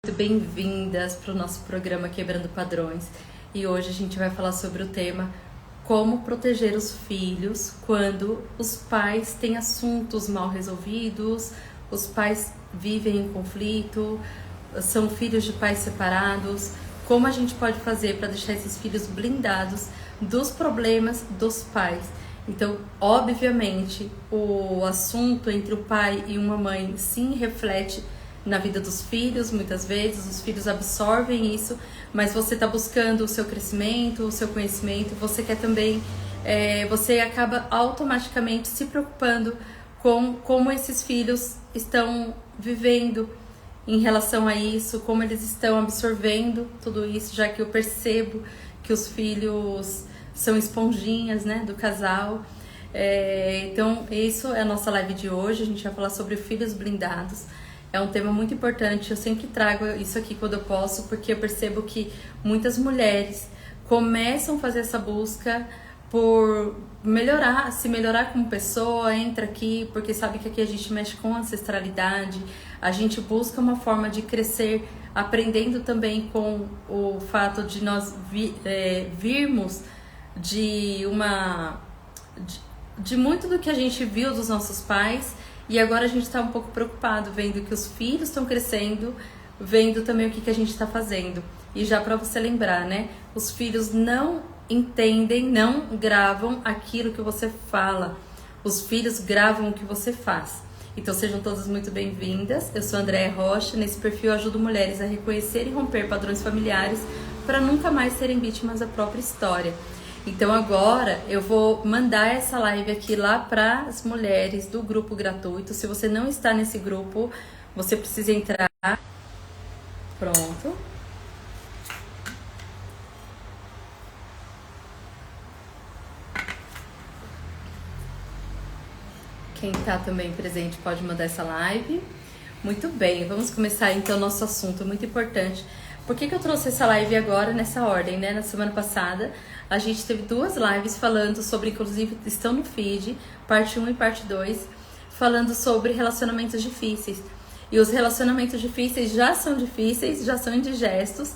Muito bem-vindas para o nosso programa Quebrando Padrões. E hoje a gente vai falar sobre o tema como proteger os filhos quando os pais têm assuntos mal resolvidos, os pais vivem em conflito, são filhos de pais separados. Como a gente pode fazer para deixar esses filhos blindados dos problemas dos pais? Então, obviamente, o assunto entre o pai e uma mãe sim reflete na vida dos filhos, muitas vezes os filhos absorvem isso, mas você está buscando o seu crescimento, o seu conhecimento, você quer também, você acaba automaticamente se preocupando com como esses filhos estão vivendo em relação a isso, como eles estão absorvendo tudo isso, já que eu percebo que os filhos são esponjinhas, né, do casal. Então, isso é a nossa live de hoje, a gente vai falar sobre filhos blindados. É um tema muito importante, eu sempre trago isso aqui quando eu posso, porque eu percebo que muitas mulheres começam a fazer essa busca por melhorar, se melhorar como pessoa, entra aqui, porque sabe que aqui a gente mexe com ancestralidade, a gente busca uma forma de crescer, aprendendo também com o fato de nós virmos de muito do que a gente viu dos nossos pais. E agora a gente está um pouco preocupado, vendo que os filhos estão crescendo, vendo também o que a gente está fazendo. E já para você lembrar, né? Os filhos não entendem, não gravam aquilo que você fala. Os filhos gravam o que você faz. Então sejam todas muito bem-vindas. Eu sou a Andréia Rocha. Nesse perfil eu ajudo mulheres a reconhecer e romper padrões familiares para nunca mais serem vítimas da própria história. Então agora eu vou mandar essa live aqui lá para as mulheres do grupo gratuito. Se você não está nesse grupo, você precisa entrar. Pronto. Quem está também presente pode mandar essa live. Muito bem, vamos começar então o nosso assunto muito importante. Por que eu trouxe essa live agora nessa ordem, né? Na semana passada a gente teve duas lives falando sobre, inclusive estão no feed, parte 1 e parte 2, falando sobre relacionamentos difíceis. E os relacionamentos difíceis já são difíceis, já são indigestos.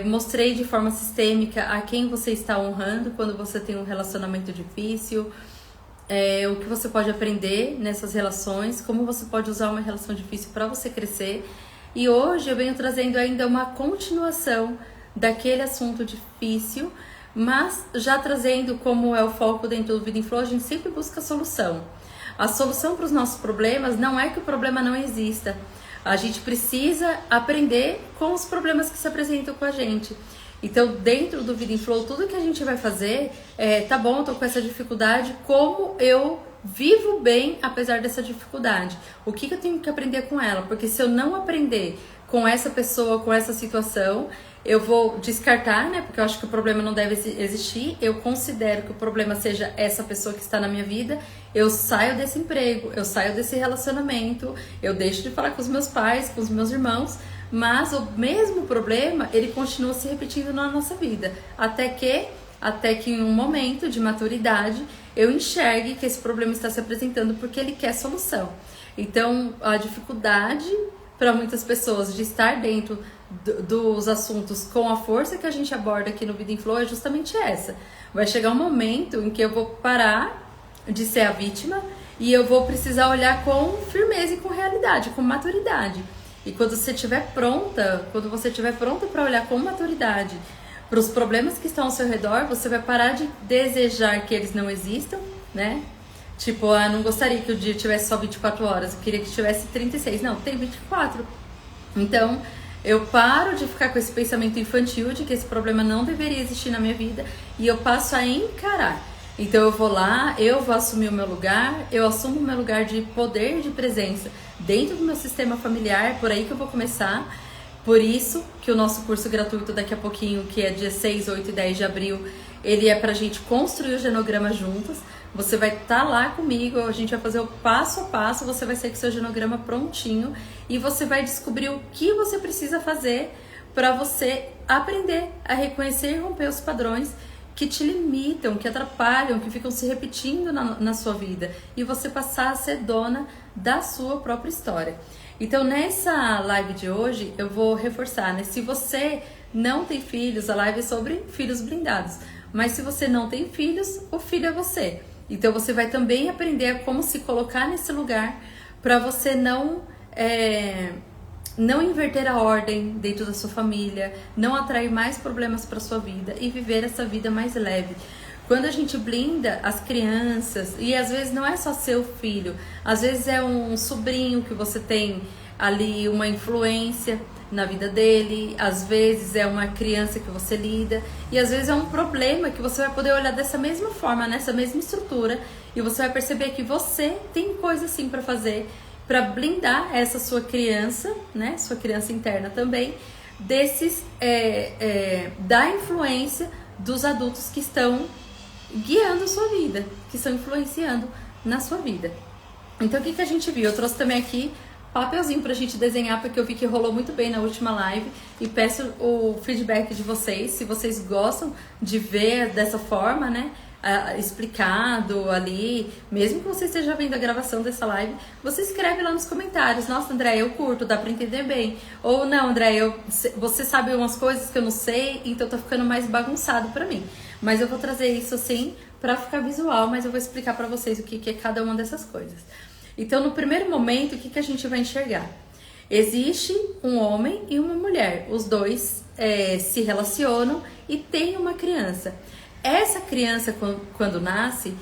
Mostrei de forma sistêmica a quem você está honrando quando você tem um relacionamento difícil, o que você pode aprender nessas relações, como você pode usar uma relação difícil para você crescer. E hoje eu venho trazendo ainda uma continuação daquele assunto difícil, mas já trazendo como é o foco dentro do Vida em Flow, a gente sempre busca a solução. A solução para os nossos problemas não é que o problema não exista. A gente precisa aprender com os problemas que se apresentam com a gente. Então, dentro do Vida em Flow, tudo que a gente vai fazer tá bom, eu tô com essa dificuldade, como eu vivo bem apesar dessa dificuldade? O que eu tenho que aprender com ela? Porque se eu não aprender com essa pessoa, com essa situação, eu vou descartar, né? Porque eu acho que o problema não deve existir. Eu considero que o problema seja essa pessoa que está na minha vida. Eu saio desse emprego, eu saio desse relacionamento, eu deixo de falar com os meus pais, com os meus irmãos, mas o mesmo problema, ele continua se repetindo na nossa vida. Até que em um momento de maturidade, eu enxergue que esse problema está se apresentando porque ele quer solução. Então, a dificuldade para muitas pessoas de estar dentro dos assuntos com a força que a gente aborda aqui no Vida em Flow é justamente essa. Vai chegar um momento em que eu vou parar de ser a vítima e eu vou precisar olhar com firmeza e com realidade, com maturidade. E quando você estiver pronta para olhar com maturidade para os problemas que estão ao seu redor, você vai parar de desejar que eles não existam, né? Tipo, não gostaria que o dia tivesse só 24 horas, eu queria que tivesse 36. Não, tem 24. Então, eu paro de ficar com esse pensamento infantil de que esse problema não deveria existir na minha vida e eu passo a encarar. Então, eu vou lá, eu vou assumir o meu lugar, eu assumo o meu lugar de poder, de presença dentro do meu sistema familiar, por aí que eu vou começar. Por isso que o nosso curso gratuito daqui a pouquinho, que é dia 6, 8 e 10 de abril, ele é pra gente construir o genograma juntos. Você vai estar lá comigo, a gente vai fazer o passo a passo, você vai sair com o seu genograma prontinho e você vai descobrir o que você precisa fazer para você aprender a reconhecer e romper os padrões que te limitam, que atrapalham, que ficam se repetindo na sua vida e você passar a ser dona da sua própria história. Então, nessa live de hoje, eu vou reforçar, né? Se você não tem filhos, a live é sobre filhos blindados. Mas se você não tem filhos, o filho é você. Então, você vai também aprender a como se colocar nesse lugar para você não inverter a ordem dentro da sua família, não atrair mais problemas para sua vida e viver essa vida mais leve. Quando a gente blinda as crianças, e às vezes não é só seu filho, às vezes é um sobrinho que você tem ali uma influência na vida dele, às vezes é uma criança que você lida, e às vezes é um problema que você vai poder olhar dessa mesma forma, nessa mesma estrutura, e você vai perceber que você tem coisa sim para fazer, para blindar essa sua criança, né, sua criança interna também, da influência dos adultos que estão guiando a sua vida, que estão influenciando na sua vida. Então, o que a gente viu? Eu trouxe também aqui papelzinho pra gente desenhar, porque eu vi que rolou muito bem na última live, e peço o feedback de vocês, se vocês gostam de ver dessa forma, né, explicado ali, mesmo que você esteja vendo a gravação dessa live, você escreve lá nos comentários: nossa, André, eu curto, dá pra entender bem, ou não, André, você sabe umas coisas que eu não sei, então tá ficando mais bagunçado pra mim. Mas eu vou trazer isso assim pra ficar visual, mas eu vou explicar pra vocês o que é cada uma dessas coisas. Então, no primeiro momento, o que a gente vai enxergar? Existe um homem e uma mulher, os dois se relacionam e tem uma criança. Essa criança, quando nasce,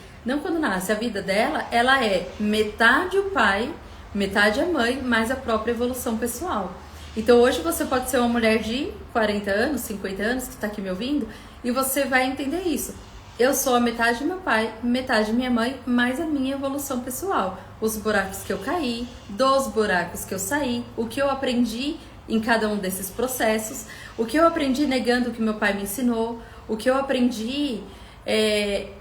a vida dela, ela é metade o pai, metade a mãe, mais a própria evolução pessoal. Então, hoje você pode ser uma mulher de 40 anos, 50 anos, que está aqui me ouvindo, e você vai entender isso. Eu sou a metade do meu pai, metade minha mãe, mais a minha evolução pessoal. Os buracos que eu caí, dos buracos que eu saí, o que eu aprendi em cada um desses processos, o que eu aprendi negando o que meu pai me ensinou, o que eu aprendi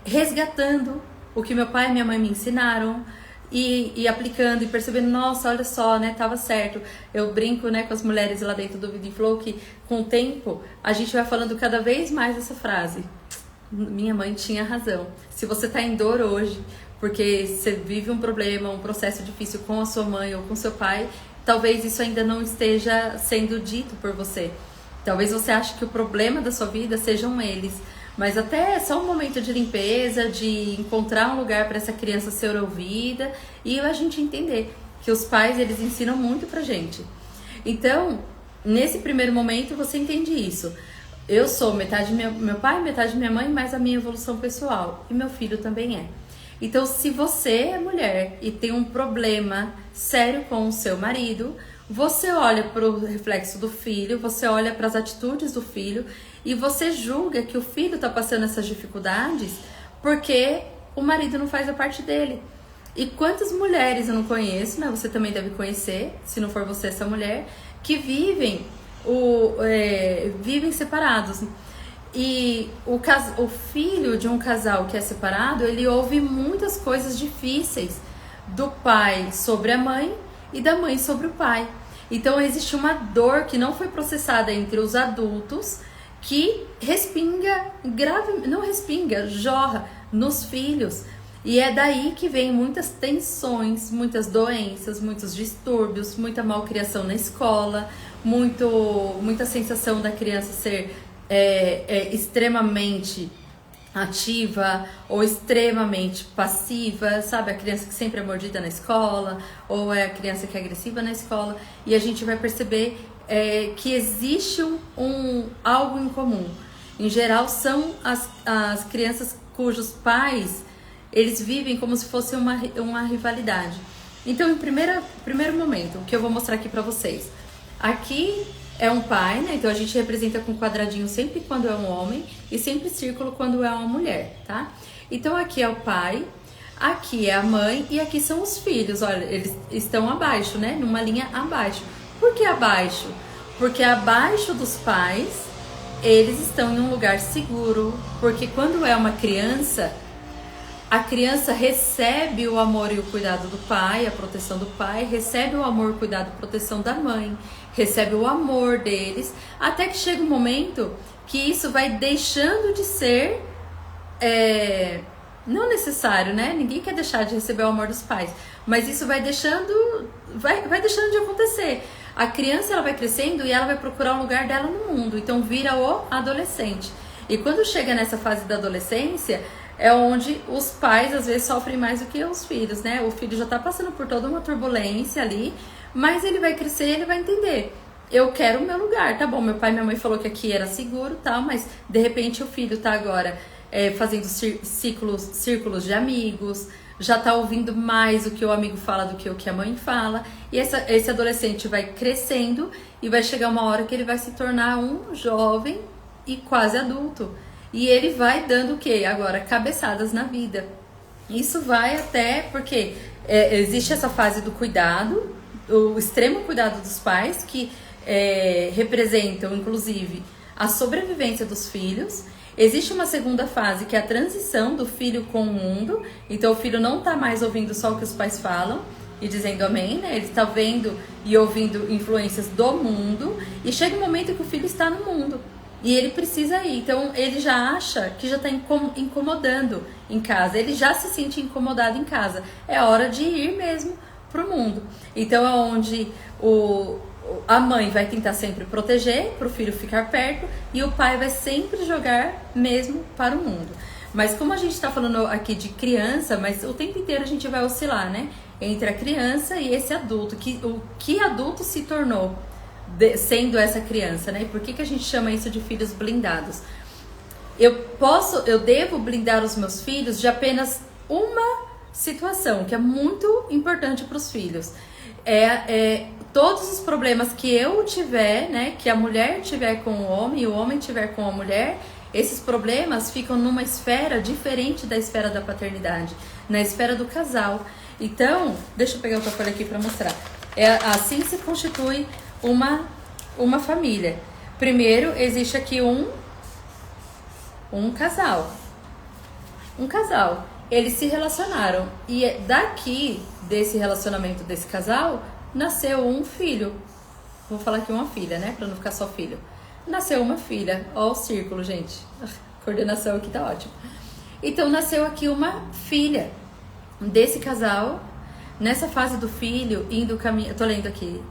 resgatando o que meu pai e minha mãe me ensinaram e aplicando e percebendo: nossa, olha só, né, tava certo. Eu brinco, né, com as mulheres lá dentro do Vida em Flow que com o tempo a gente vai falando cada vez mais essa frase: minha mãe tinha razão. Se você tá em dor hoje porque você vive um problema, um processo difícil com a sua mãe ou com seu pai, talvez isso ainda não esteja sendo dito por você. Talvez você ache que o problema da sua vida sejam eles, mas até é só um momento de limpeza, de encontrar um lugar para essa criança ser ouvida e a gente entender que os pais, eles ensinam muito pra gente. Então, nesse primeiro momento, você entende isso. Eu sou metade meu pai, metade minha mãe, mais a minha evolução pessoal. E meu filho também é. Então, se você é mulher e tem um problema sério com o seu marido, você olha para o reflexo do filho, você olha para as atitudes do filho e você julga que o filho está passando essas dificuldades porque o marido não faz a parte dele. E quantas mulheres eu não conheço, né? Você também deve conhecer, se não for você essa mulher, que vivem separados. E o filho de um casal que é separado, ele ouve muitas coisas difíceis do pai sobre a mãe e da mãe sobre o pai. Então existe uma dor que não foi processada entre os adultos, que jorra nos filhos. E é daí que vem muitas tensões, muitas doenças, muitos distúrbios, muita malcriação na escola, muita sensação da criança ser extremamente ativa ou extremamente passiva, sabe? A criança que sempre é mordida na escola, ou é a criança que é agressiva na escola. E a gente vai perceber que existe algo em comum. Em geral, são as crianças cujos pais, eles vivem como se fosse uma rivalidade. Então, em primeiro momento, o que eu vou mostrar aqui pra vocês. Aqui é um pai, né? Então a gente representa com quadradinho sempre quando é um homem e sempre círculo quando é uma mulher, tá? Então aqui é o pai, aqui é a mãe e aqui são os filhos. Olha, eles estão abaixo, né? Numa linha abaixo. Por que abaixo? Porque abaixo dos pais, eles estão em um lugar seguro. Porque quando é uma criança, a criança recebe o amor e o cuidado do pai, a proteção do pai, recebe o amor, cuidado e proteção da mãe, recebe o amor deles, até que chega um momento que isso vai deixando de ser não necessário, né? Ninguém quer deixar de receber o amor dos pais, mas isso vai deixando vai deixando de acontecer. A criança, ela vai crescendo e ela vai procurar o lugar dela no mundo, então vira o adolescente. E quando chega nessa fase da adolescência, é onde os pais às vezes sofrem mais do que os filhos, né? O filho já tá passando por toda uma turbulência ali, mas ele vai crescer, ele vai entender. Eu quero o meu lugar, tá bom, meu pai e minha mãe falou que aqui era seguro, tal, mas de repente o filho tá agora fazendo círculos de amigos, já tá ouvindo mais o que o amigo fala do que o que a mãe fala, e esse adolescente vai crescendo e vai chegar uma hora que ele vai se tornar um jovem e quase adulto. E ele vai dando o quê? Agora, cabeçadas na vida. Isso vai até porque existe essa fase do cuidado, o extremo cuidado dos pais, que representam, inclusive, a sobrevivência dos filhos. Existe uma segunda fase, que é a transição do filho com o mundo. Então, o filho não está mais ouvindo só o que os pais falam e dizendo amém, né? Ele está vendo e ouvindo influências do mundo. E chega um momento que o filho está no mundo e ele precisa ir. Então, ele já acha que já está incomodando em casa. Ele já se sente incomodado em casa. É hora de ir mesmo para o mundo. Então, é onde a mãe vai tentar sempre proteger para o filho ficar perto e o pai vai sempre jogar mesmo para o mundo. Mas como a gente está falando aqui de criança, mas o tempo inteiro a gente vai oscilar, né? Entre a criança e esse adulto. O que adulto se tornou sendo essa criança, né? E por que a gente chama isso de filhos blindados? Eu devo blindar os meus filhos de apenas uma situação que é muito importante para os filhos. Todos os problemas que eu tiver, né, que a mulher tiver com o homem e o homem tiver com a mulher, esses problemas ficam numa esfera diferente da esfera da paternidade, na esfera do casal. Então, deixa eu pegar outra folha aqui para mostrar. Assim se constitui uma família. Primeiro, existe aqui um casal. Um casal. Eles se relacionaram e daqui desse relacionamento desse casal nasceu um filho. Vou falar aqui uma filha, né? Pra não ficar só filho. Nasceu uma filha. Ó o círculo, gente. A coordenação aqui tá ótima. Então, nasceu aqui uma filha desse casal. Nessa fase do filho, indo caminhar... Eu tô lendo aqui.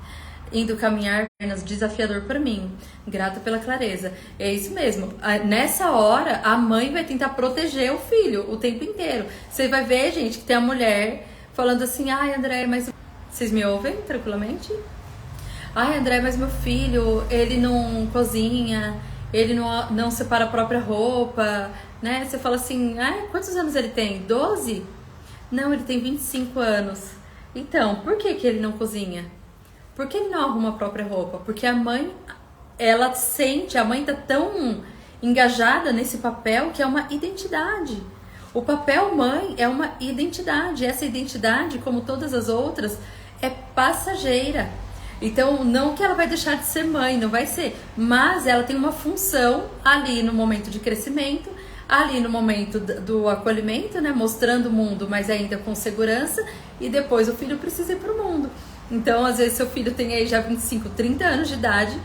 Indo caminhar, desafiador para mim. Grata pela clareza. É isso mesmo. Nessa hora, a mãe vai tentar proteger o filho o tempo inteiro. Você vai ver, gente, que tem a mulher falando assim: ai, André, mas... Vocês me ouvem tranquilamente? Ai, André, mas meu filho, ele não cozinha, ele não separa a própria roupa, né? Você fala assim: quantos anos ele tem? 12? Não, ele tem 25 anos. Então, por que ele não cozinha? Por que ele não arruma a própria roupa? Porque a mãe, a mãe tá tão engajada nesse papel que é uma identidade. O papel mãe é uma identidade. Essa identidade, como todas as outras, é passageira. Então, não que ela vai deixar de ser mãe, não vai ser. Mas ela tem uma função ali no momento de crescimento, ali no momento do acolhimento, né? Mostrando o mundo, mas ainda com segurança. E depois o filho precisa ir para o mundo. Então, às vezes, seu filho tem aí já 25, 30 anos de idade.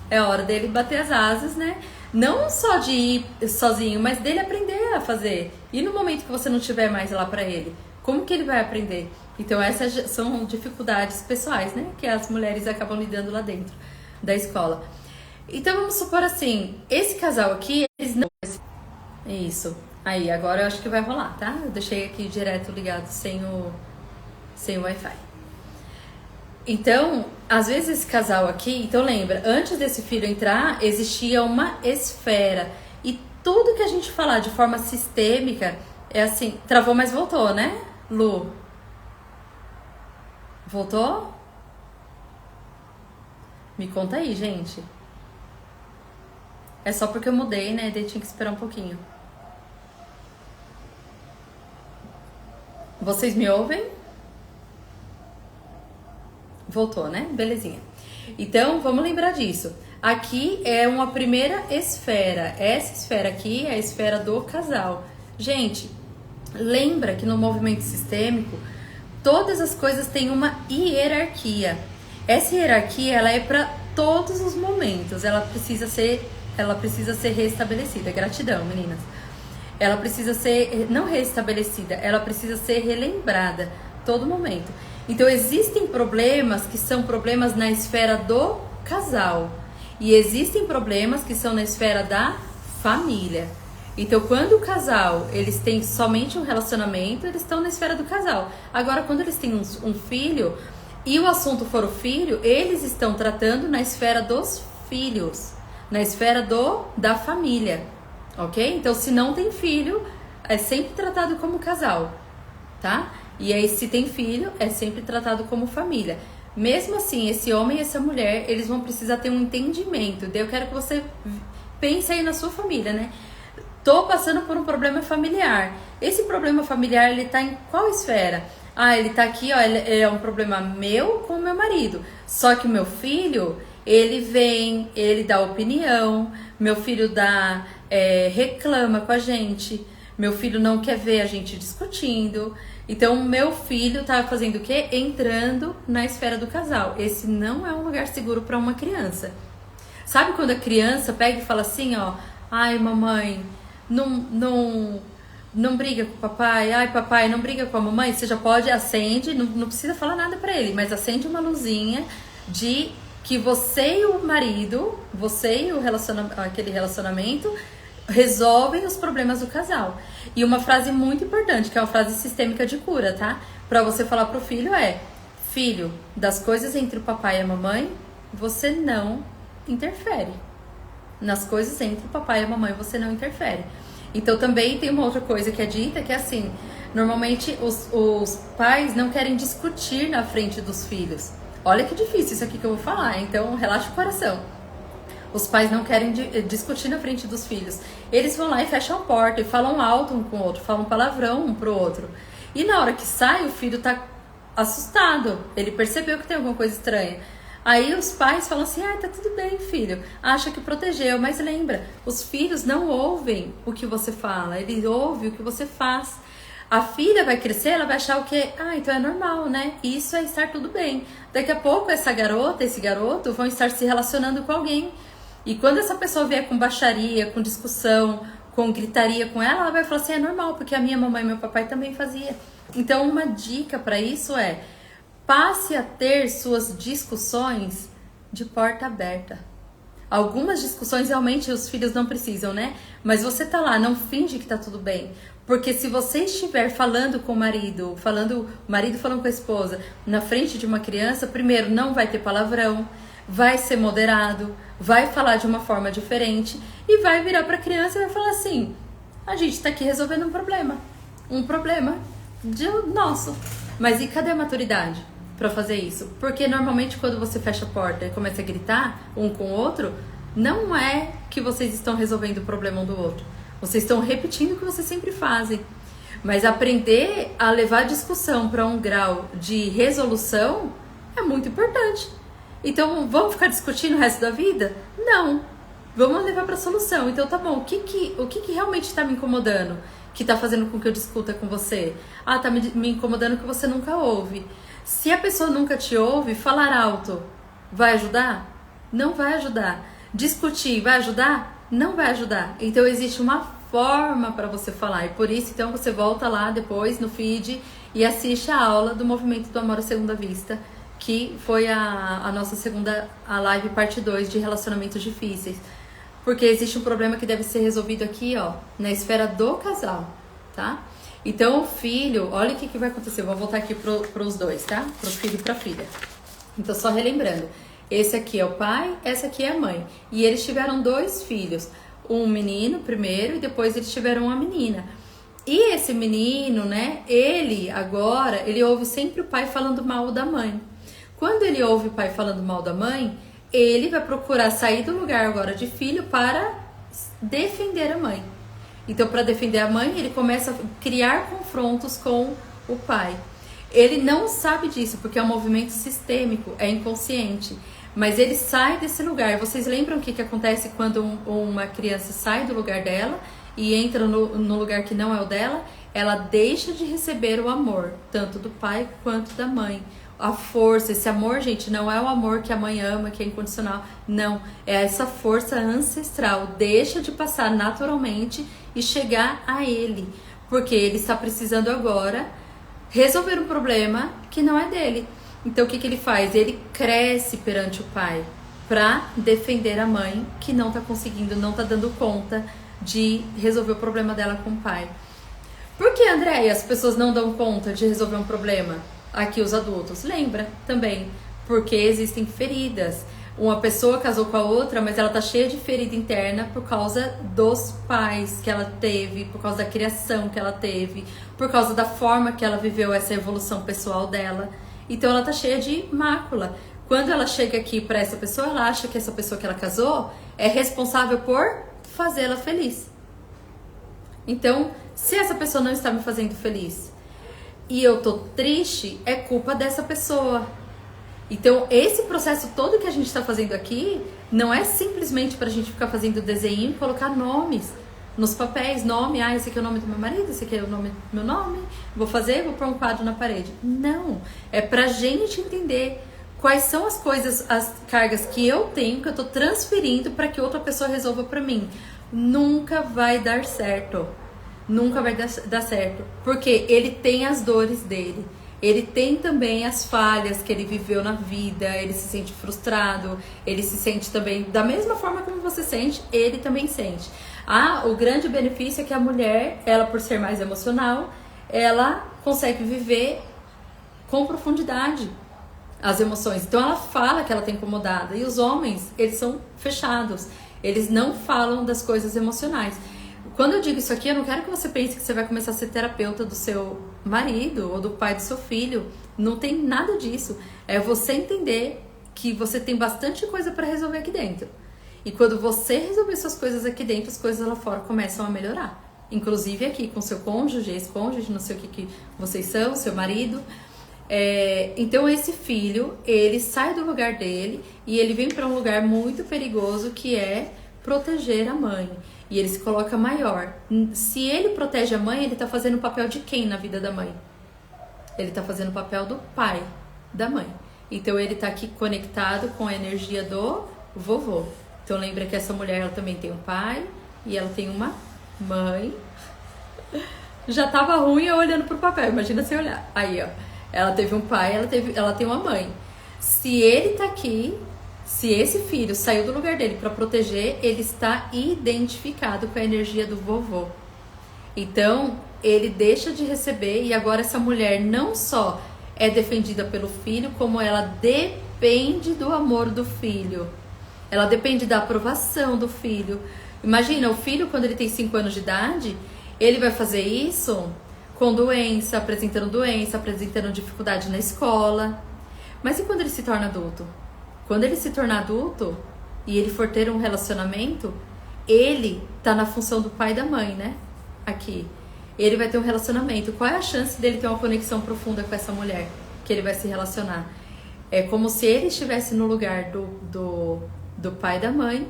É hora dele bater as asas, né? Não só de ir sozinho, mas dele aprender a fazer. E no momento que você não estiver mais lá para ele, como que ele vai aprender? Então essas são dificuldades pessoais, né? Que as mulheres acabam lidando lá dentro da escola. Então vamos supor assim, esse casal aqui, eles não... Isso. Aí, agora eu acho que vai rolar, tá? Eu deixei aqui direto ligado sem o Wi-Fi. Então, às vezes esse casal aqui... Então lembra, antes desse filho entrar, existia uma esfera. E tudo que a gente falar de forma sistêmica é assim... Travou, mas voltou, né, Lu? Voltou? Me conta aí, gente. É só porque eu mudei, né? Daí tinha que esperar um pouquinho. Vocês me ouvem? Voltou, né? Belezinha. Então, vamos lembrar disso. Aqui é uma primeira esfera. Essa esfera aqui é a esfera do casal. Gente, lembra que no movimento sistêmico, todas as coisas têm uma hierarquia. Essa hierarquia, ela é para todos os momentos. Ela precisa ser restabelecida. Gratidão, meninas. Ela precisa ser, não restabelecida, ela precisa ser relembrada todo momento. Então existem problemas que são problemas na esfera do casal e existem problemas que são na esfera da família. Então quando o casal, eles têm somente um relacionamento, eles estão na esfera do casal. Agora quando eles têm um filho e o assunto for o filho, eles estão tratando na esfera dos filhos, na esfera da família, ok? Então se não tem filho, é sempre tratado como casal, tá? E aí se tem filho, é sempre tratado como família. Mesmo assim, esse homem e essa mulher, eles vão precisar ter um entendimento. Daí eu quero que você pense aí na sua família, né? Tô passando por um problema familiar. Esse problema familiar, ele tá em qual esfera? Ah, ele tá aqui, ó, ele é um problema meu com o meu marido. Só que o meu filho, ele vem, ele dá opinião, meu filho reclama com a gente, meu filho não quer ver a gente discutindo. Então, meu filho tá fazendo o quê? Entrando na esfera do casal. Esse não é um lugar seguro para uma criança. Sabe quando a criança pega e fala assim, ó, ai, mamãe, não briga com o papai, ai, papai, não briga com a mamãe? Você já pode, acende, não precisa falar nada para ele, mas acende uma luzinha de que você e o marido, você e aquele relacionamento resolvem os problemas do casal. E uma frase muito importante, que é uma frase sistêmica de cura, tá? Pra você falar pro filho filho, das coisas entre o papai e a mamãe, você não interfere. Nas coisas entre o papai e a mamãe, você não interfere. Então também tem uma outra coisa que é dita, que é assim, normalmente os pais não querem discutir na frente dos filhos. Olha que difícil isso aqui que eu vou falar, então relaxa o coração. Os pais não querem discutir na frente dos filhos. Eles vão lá e fecham a porta e falam alto um com o outro, falam palavrão um pro outro. E na hora que sai, o filho tá assustado. Ele percebeu que tem alguma coisa estranha. Aí os pais falam assim, tá tudo bem, filho. Acha que protegeu, mas lembra, os filhos não ouvem o que você fala, eles ouvem o que você faz. A filha vai crescer, ela vai achar o quê? Então é normal, né? Isso é estar tudo bem. Daqui a pouco essa garota, esse garoto vão estar se relacionando com alguém. E quando essa pessoa vier com baixaria, com discussão, com gritaria com ela vai falar assim, é normal, porque a minha mamãe e meu papai também fazia. Então uma dica para isso é, passe a ter suas discussões de porta aberta. Algumas discussões realmente os filhos não precisam, né? Mas você tá lá, não finge que tá tudo bem. Porque se você estiver falando com o marido falando com a esposa, na frente de uma criança, primeiro, não vai ter palavrão, vai ser moderado, vai falar de uma forma diferente e vai virar pra criança e vai falar assim, a gente tá aqui resolvendo um problema nosso. Mas e cadê a maturidade pra fazer isso? Porque normalmente quando você fecha a porta e começa a gritar um com o outro, não é que vocês estão resolvendo o problema um do outro. Vocês estão repetindo o que vocês sempre fazem. Mas aprender a levar a discussão para um grau de resolução é muito importante. Então, vamos ficar discutindo o resto da vida? Não. Vamos levar para a solução. Então, tá bom. O que realmente está me incomodando? Que está fazendo com que eu discuta com você? Tá me incomodando que você nunca ouve. Se a pessoa nunca te ouve, falar alto vai ajudar? Não vai ajudar. Discutir vai ajudar? Não vai ajudar. Então existe uma forma para você falar. E por isso, então, você volta lá depois no feed e assiste a aula do Movimento do Amor à Segunda Vista, que foi a nossa a live parte 2 de relacionamentos difíceis. Porque existe um problema que deve ser resolvido aqui, ó, na esfera do casal, tá? Então o filho, olha o que vai acontecer. Eu vou voltar aqui pros dois, tá? Pro filho e pra filha. Então só relembrando. Esse aqui é o pai, essa aqui é a mãe. E eles tiveram 2 filhos. Um menino primeiro e depois eles tiveram uma menina. E esse menino, né, ele ouve sempre o pai falando mal da mãe. Quando ele ouve o pai falando mal da mãe, ele vai procurar sair do lugar agora de filho para defender a mãe. Então, para defender a mãe, ele começa a criar confrontos com o pai. Ele não sabe disso, porque é um movimento sistêmico, é inconsciente. Mas ele sai desse lugar. Vocês lembram o que acontece quando uma criança sai do lugar dela e entra no lugar que não é o dela? Ela deixa de receber o amor, tanto do pai quanto da mãe. A força, esse amor, gente, não é o amor que a mãe ama, que é incondicional. Não, é essa força ancestral. Deixa de passar naturalmente e chegar a ele. Porque ele está precisando agora resolver um problema que não é dele. Então o que ele faz? Ele cresce perante o pai para defender a mãe que não tá conseguindo, não tá dando conta de resolver o problema dela com o pai. Por que, Andréia, as pessoas não dão conta de resolver um problema? Aqui os adultos. Lembra também, porque existem feridas. Uma pessoa casou com a outra, mas ela tá cheia de ferida interna por causa dos pais que ela teve, por causa da criação que ela teve, por causa da forma que ela viveu essa evolução pessoal dela. Então ela tá cheia de mácula. Quando ela chega aqui para essa pessoa, ela acha que essa pessoa que ela casou é responsável por fazê-la feliz. Então, se essa pessoa não está me fazendo feliz e eu tô triste, é culpa dessa pessoa. Então, esse processo todo que a gente está fazendo aqui não é simplesmente para a gente ficar fazendo desenho e colocar nomes nos papéis. Nome, esse aqui é o nome do meu marido, esse aqui é o nome do meu nome, vou pôr um quadro na parede. Não, é pra gente entender quais são as coisas, as cargas que eu tenho, que eu tô transferindo para que outra pessoa resolva para mim. Nunca vai dar certo. Nunca vai dar certo. Porque ele tem as dores dele. Ele tem também as falhas que ele viveu na vida. Ele se sente frustrado. Ele se sente também, da mesma forma como você sente, ele também sente. O grande benefício é que a mulher, ela por ser mais emocional, ela consegue viver com profundidade as emoções. Então ela fala que ela tá incomodada. E os homens, eles são fechados. Eles não falam das coisas emocionais. Quando eu digo isso aqui, eu não quero que você pense que você vai começar a ser terapeuta do seu marido ou do pai do seu filho. Não tem nada disso. É você entender que você tem bastante coisa para resolver aqui dentro. E quando você resolver suas coisas aqui dentro, as coisas lá fora começam a melhorar. Inclusive aqui com seu cônjuge, ex-cônjuge, não sei o que vocês são, seu marido. Então esse filho, ele sai do lugar dele e ele vem para um lugar muito perigoso, que é proteger a mãe. E ele se coloca maior. Se ele protege a mãe, ele tá fazendo o papel de quem na vida da mãe? Ele tá fazendo o papel do pai da mãe. Então ele tá aqui conectado com a energia do vovô. Então lembra que essa mulher, ela também tem um pai e ela tem uma mãe. Já tava ruim eu olhando pro papel, imagina se olhar. Aí, ó. Ela teve um pai, ela tem uma mãe. Se ele tá aqui, se esse filho saiu do lugar dele para proteger, ele está identificado com a energia do vovô. Então, ele deixa de receber e agora essa mulher não só é defendida pelo filho, como ela depende do amor do filho. Ela depende da aprovação do filho. Imagina, o filho, quando ele tem 5 anos de idade, ele vai fazer isso com doença, apresentando dificuldade na escola. Mas e quando ele se torna adulto? Quando ele se tornar adulto e ele for ter um relacionamento, ele tá na função do pai e da mãe, né? Aqui. Ele vai ter um relacionamento. Qual é a chance dele ter uma conexão profunda com essa mulher que ele vai se relacionar? É como se ele estivesse no lugar do pai e da mãe.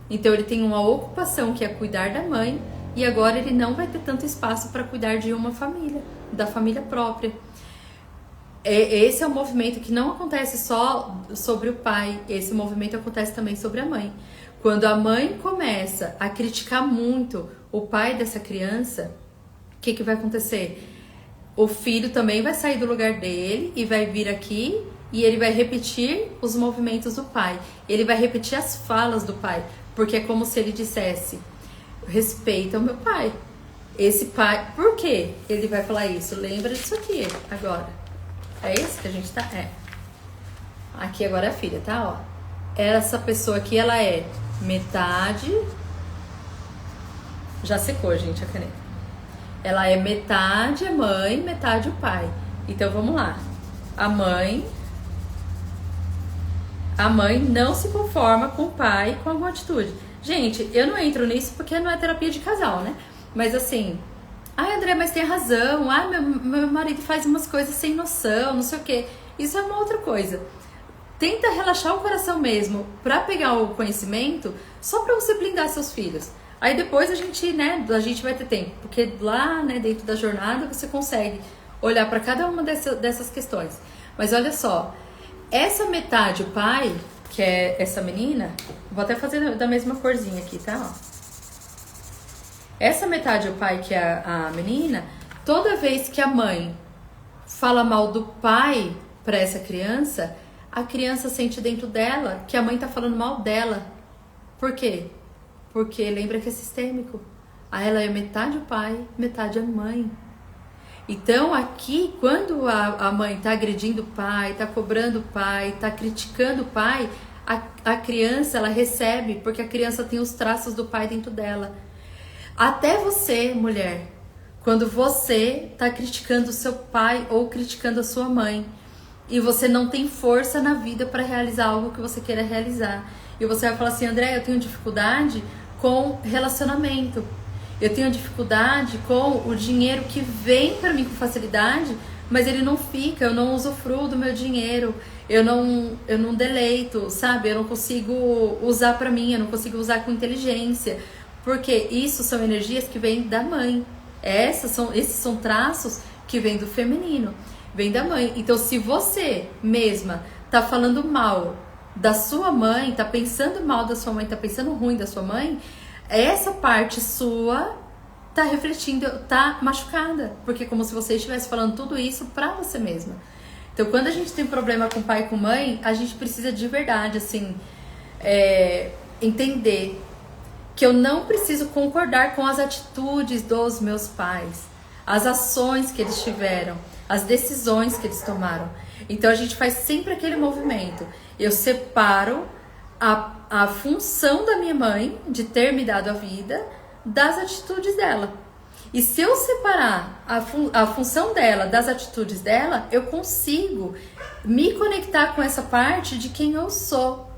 Então ele tem uma ocupação que é cuidar da mãe. E agora ele não vai ter tanto espaço para cuidar de uma família, da família própria. Esse é um movimento que não acontece só sobre o pai, esse movimento acontece também sobre a mãe. Quando a mãe começa a criticar muito o pai dessa criança, o que vai acontecer? O filho também vai sair do lugar dele e vai vir aqui e ele vai repetir os movimentos do pai. Ele vai repetir as falas do pai, porque é como se ele dissesse: respeita o meu pai. Esse pai, por quê ele vai falar isso? Lembra disso aqui agora. É esse que a gente tá? Aqui agora é a filha, tá? Ó. Essa pessoa aqui, ela é metade. Já secou, gente, a caneta. Ela é metade a mãe, metade o pai. Então vamos lá. A mãe não se conforma com o pai com alguma atitude. Gente, eu não entro nisso porque não é terapia de casal, né? Mas assim, André, mas tem razão. Meu marido faz umas coisas sem noção, não sei o quê. Isso é uma outra coisa. Tenta relaxar o coração mesmo pra pegar o conhecimento, só pra você blindar seus filhos. Aí depois a gente vai ter tempo, porque lá, né, dentro da jornada você consegue olhar pra cada uma dessas questões. Mas olha só, essa metade, o pai, que é essa menina, vou até fazer da mesma corzinha aqui, tá? Ó. Essa metade, o pai, que é a menina, toda vez que a mãe fala mal do pai para essa criança, a criança sente dentro dela que a mãe tá falando mal dela. Por quê? Porque lembra que é sistêmico. Aí ela é metade o pai, metade a mãe. Então aqui, quando a mãe tá agredindo o pai, tá cobrando o pai, tá criticando o pai, a criança, ela recebe, porque a criança tem os traços do pai dentro dela. Até você, mulher, quando você tá criticando o seu pai ou criticando a sua mãe, e você não tem força na vida para realizar algo que você queira realizar. E você vai falar assim, André, eu tenho dificuldade com relacionamento. Eu tenho dificuldade com o dinheiro que vem para mim com facilidade, mas ele não fica, eu não usufruo do meu dinheiro, eu não deleito, sabe? Eu não consigo usar para mim, eu não consigo usar com inteligência, porque isso são energias que vêm da mãe. Esses são traços que vêm do feminino, vêm da mãe. Então, se você mesma tá falando mal da sua mãe, tá pensando mal da sua mãe, tá pensando ruim da sua mãe, essa parte sua tá refletindo, tá machucada, porque é como se você estivesse falando tudo isso pra você mesma. Então, quando a gente tem problema com pai e com mãe, a gente precisa de verdade, assim, entender que eu não preciso concordar com as atitudes dos meus pais, as ações que eles tiveram, as decisões que eles tomaram. Então, a gente faz sempre aquele movimento. Eu separo a função da minha mãe de ter me dado a vida das atitudes dela. E se eu separar a função dela das atitudes dela, eu consigo me conectar com essa parte de quem eu sou.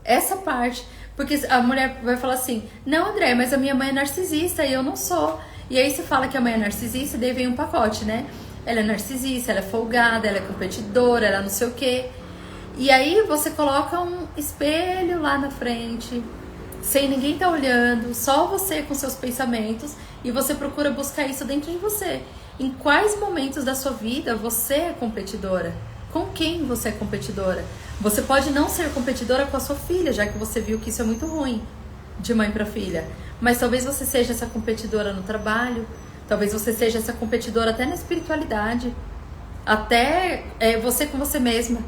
Essa parte. Porque a mulher vai falar assim, não, André, mas a minha mãe é narcisista e eu não sou. E aí você fala que a mãe é narcisista e daí vem um pacote, né? Ela é narcisista, ela é folgada, ela é competidora, ela não sei o quê. E aí você coloca um espelho lá na frente, sem ninguém tá olhando, só você com seus pensamentos, e você procura buscar isso dentro de você. Em quais momentos da sua vida você é competidora? Com quem você é competidora? Você pode não ser competidora com a sua filha, já que você viu que isso é muito ruim, de mãe para filha. Mas talvez você seja essa competidora no trabalho, talvez você seja essa competidora até na espiritualidade, até você com você mesma.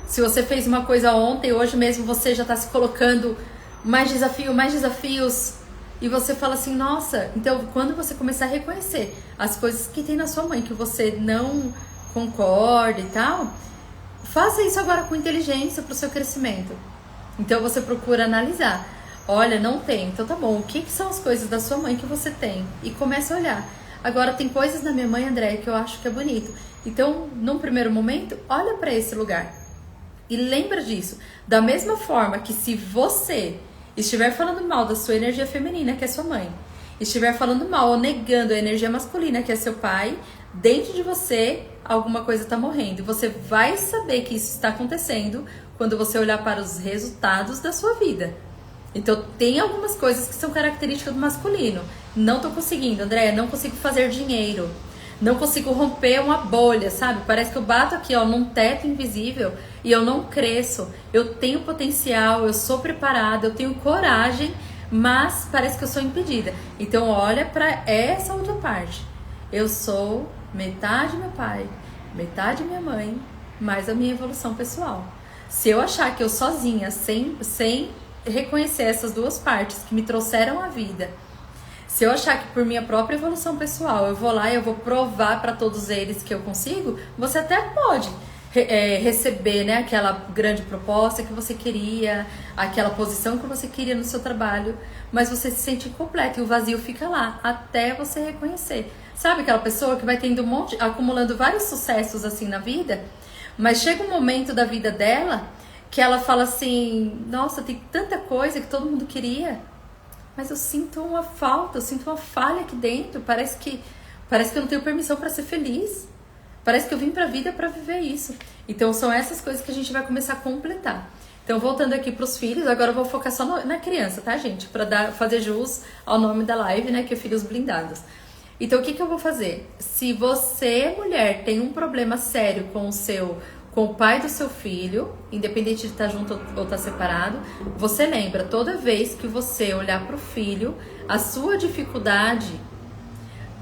Se você fez uma coisa ontem, hoje mesmo você já está se colocando mais desafios, e você fala assim, nossa, então quando você começar a reconhecer as coisas que tem na sua mãe que você não concorda e tal, faça isso agora com inteligência para o seu crescimento. Então você procura analisar, olha, não tem, então tá bom, o que são as coisas da sua mãe que você tem? E começa a olhar. Agora tem coisas na minha mãe, André, que eu acho que é bonito. Então, num primeiro momento, olha para esse lugar. E lembra disso, da mesma forma que se você estiver falando mal da sua energia feminina, que é sua mãe, estiver falando mal ou negando a energia masculina, que é seu pai, dentro de você alguma coisa está morrendo. E você vai saber que isso está acontecendo quando você olhar para os resultados da sua vida. Então tem algumas coisas que são características do masculino. Não tô conseguindo, André, não consigo fazer dinheiro. Não consigo romper uma bolha, sabe? Parece que eu bato aqui, ó, num teto invisível e eu não cresço. Eu tenho potencial, eu sou preparada, eu tenho coragem, mas parece que eu sou impedida. Então olha para essa outra parte. Eu sou metade meu pai, metade minha mãe, mais a minha evolução pessoal. Se eu achar que eu sozinha, sem reconhecer essas duas partes que me trouxeram a vida, se eu achar que por minha própria evolução pessoal eu vou lá e eu vou provar para todos eles que eu consigo, você até pode receber, né, aquela grande proposta que você queria, aquela posição que você queria no seu trabalho, mas você se sente incompleto e o vazio fica lá até você reconhecer. Sabe aquela pessoa que vai tendo acumulando vários sucessos assim na vida, mas chega um momento da vida dela que ela fala assim, nossa, tem tanta coisa que todo mundo queria, mas eu sinto uma falta, eu sinto uma falha aqui dentro, parece que eu não tenho permissão para ser feliz, parece que eu vim para a vida para viver isso. Então são essas coisas que a gente vai começar a completar. Então voltando aqui para os filhos, agora eu vou focar só na criança, tá, gente? Para fazer jus ao nome da live, né, que é Filhos Blindados. Então o que eu vou fazer? Se você, mulher, tem um problema sério com o pai do seu filho, independente de estar junto ou estar separado, você lembra, toda vez que você olhar para o filho, a sua dificuldade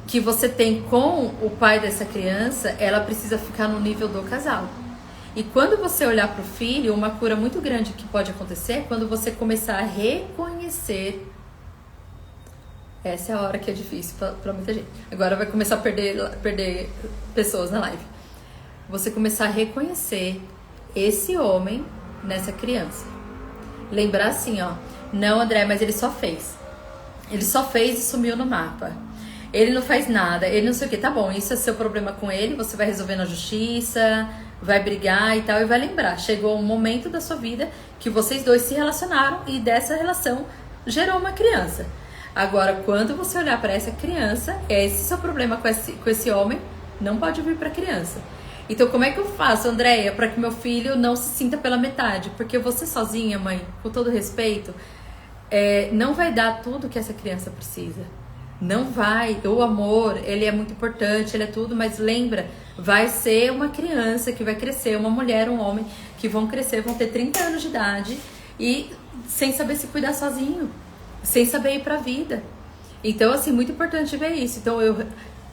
que você tem com o pai dessa criança, ela precisa ficar no nível do casal. E quando você olhar para o filho, uma cura muito grande que pode acontecer é quando você começar a reconhecer. Essa é a hora que é difícil para muita gente. Agora vai começar a perder pessoas na live. Você começar a reconhecer esse homem nessa criança. Lembrar assim, ó. Não, André, mas ele só fez. Ele só fez e sumiu no mapa. Ele não faz nada, ele não sei o que. Tá bom, isso é seu problema com ele, você vai resolver na justiça, vai brigar e tal, e vai lembrar. Chegou um momento da sua vida que vocês dois se relacionaram e dessa relação gerou uma criança. Agora, quando você olhar para essa criança, esse seu problema com esse homem não pode vir para a criança. Então, como é que eu faço, Andréia, para que meu filho não se sinta pela metade? Porque você sozinha, mãe, com todo respeito, não vai dar tudo que essa criança precisa. Não vai. O amor, ele é muito importante, ele é tudo, mas lembra, vai ser uma criança que vai crescer, uma mulher, um homem, que vão crescer, vão ter 30 anos de idade e sem saber se cuidar sozinho, sem saber ir pra vida. Então, assim, muito importante ver isso. Então,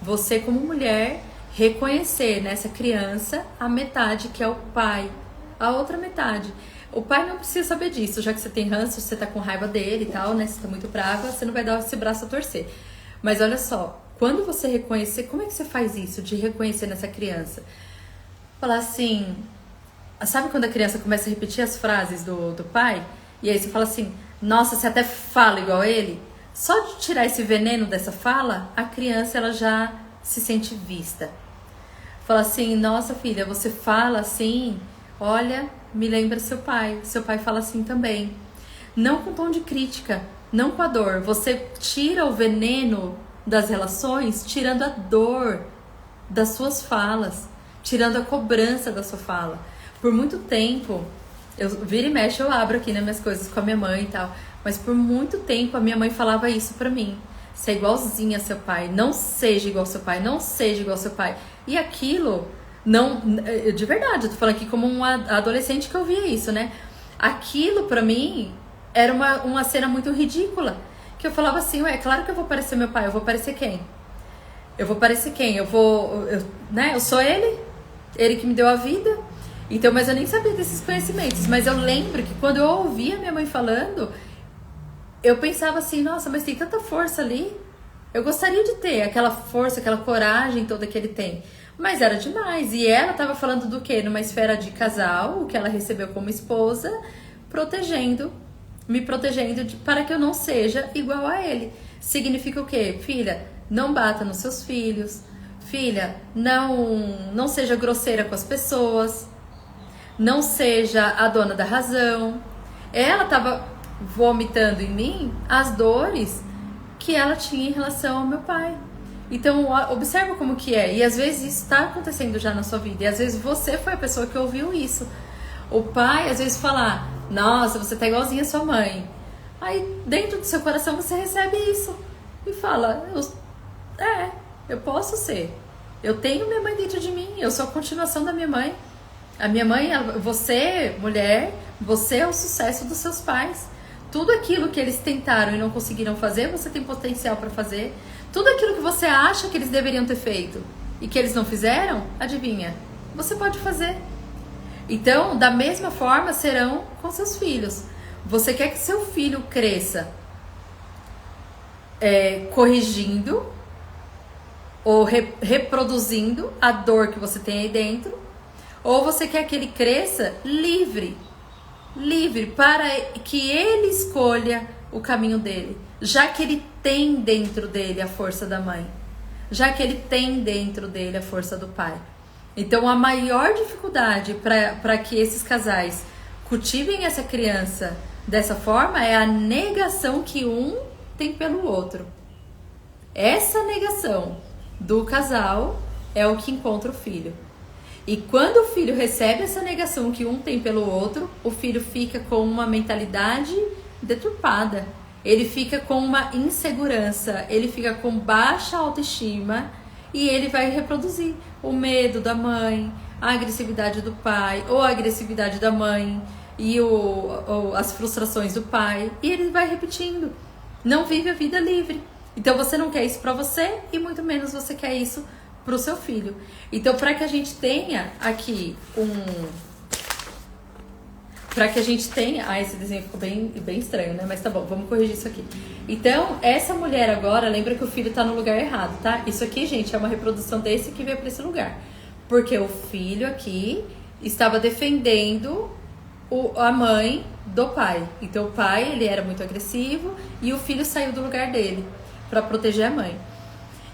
você como mulher, reconhecer nessa criança a metade que é o pai, a outra metade. O pai não precisa saber disso, já que você tem ranço, você tá com raiva dele e tal, né? Você tá muito brava, você não vai dar esse braço a torcer. Mas olha só, quando você reconhecer, como é que você faz isso, de reconhecer nessa criança? Falar assim, sabe quando a criança começa a repetir as frases do pai? E aí você fala assim, nossa, você até fala igual a ele? Só de tirar esse veneno dessa fala, a criança ela já se sente vista. Fala assim, nossa filha, você fala assim, olha, me lembra seu pai fala assim também. Não com tom de crítica, não com a dor. Você tira o veneno das relações, tirando a dor das suas falas, tirando a cobrança da sua fala. Por muito tempo, eu vira e mexe, eu abro aqui nas minhas coisas com a minha mãe e tal, mas por muito tempo a minha mãe falava isso pra mim. Você é igualzinha a seu pai, não seja igual ao seu pai, não seja igual ao seu pai. E aquilo, não, de verdade, eu tô falando aqui como uma adolescente que eu via isso, né? Aquilo pra mim era uma cena muito ridícula. Que eu falava assim, ué, claro que eu vou parecer meu pai, eu vou parecer quem? Eu vou parecer quem? Eu sou ele que me deu a vida. Então, mas eu nem sabia desses conhecimentos. Mas eu lembro que quando eu ouvia minha mãe falando, eu pensava assim, nossa, mas tem tanta força ali. Eu gostaria de ter aquela força, aquela coragem toda que ele tem. Mas era demais. E ela estava falando do quê? Numa esfera de casal, o que ela recebeu como esposa, me protegendo para que eu não seja igual a ele. Significa o quê? Filha, não bata nos seus filhos. Filha, não seja grosseira com as pessoas. Não seja a dona da razão. Ela estava vomitando em mim as dores que ela tinha em relação ao meu pai. Então, observa como que é. E às vezes isso está acontecendo já na sua vida. E às vezes você foi a pessoa que ouviu isso. O pai, às vezes, fala, nossa, você tá igualzinha a sua mãe. Aí, dentro do seu coração, você recebe isso. E fala, eu posso ser. Eu tenho minha mãe dentro de mim. Eu sou a continuação da minha mãe. A minha mãe, você, mulher, você é o sucesso dos seus pais. Tudo aquilo que eles tentaram e não conseguiram fazer, você tem potencial para fazer. Tudo aquilo que você acha que eles deveriam ter feito e que eles não fizeram, adivinha? Você pode fazer. Então, da mesma forma serão com seus filhos. Você quer que seu filho cresça corrigindo ou reproduzindo a dor que você tem aí dentro, ou você quer que ele cresça livre para que ele escolha o caminho dele, já que ele tem dentro dele a força da mãe, já que ele tem dentro dele a força do pai. Então, a maior dificuldade para que esses casais cultivem essa criança dessa forma é a negação que um tem pelo outro. Essa negação do casal é o que encontra o filho. E quando o filho recebe essa negação que um tem pelo outro, o filho fica com uma mentalidade deturpada. Ele fica com uma insegurança, ele fica com baixa autoestima e ele vai reproduzir o medo da mãe, a agressividade do pai ou a agressividade da mãe e as frustrações do pai. E ele vai repetindo. Não vive a vida livre. Então você não quer isso pra você e muito menos você quer isso pro seu filho. Então, para que a gente tenha aqui Pra que a gente tenha... Ah, esse desenho ficou bem estranho, né? Mas tá bom, vamos corrigir isso aqui. Então, essa mulher agora, lembra que o filho tá no lugar errado, tá? Isso aqui, gente, é uma reprodução desse que veio pra esse lugar. Porque o filho aqui estava defendendo a mãe do pai. Então, o pai, ele era muito agressivo e o filho saiu do lugar dele pra proteger a mãe.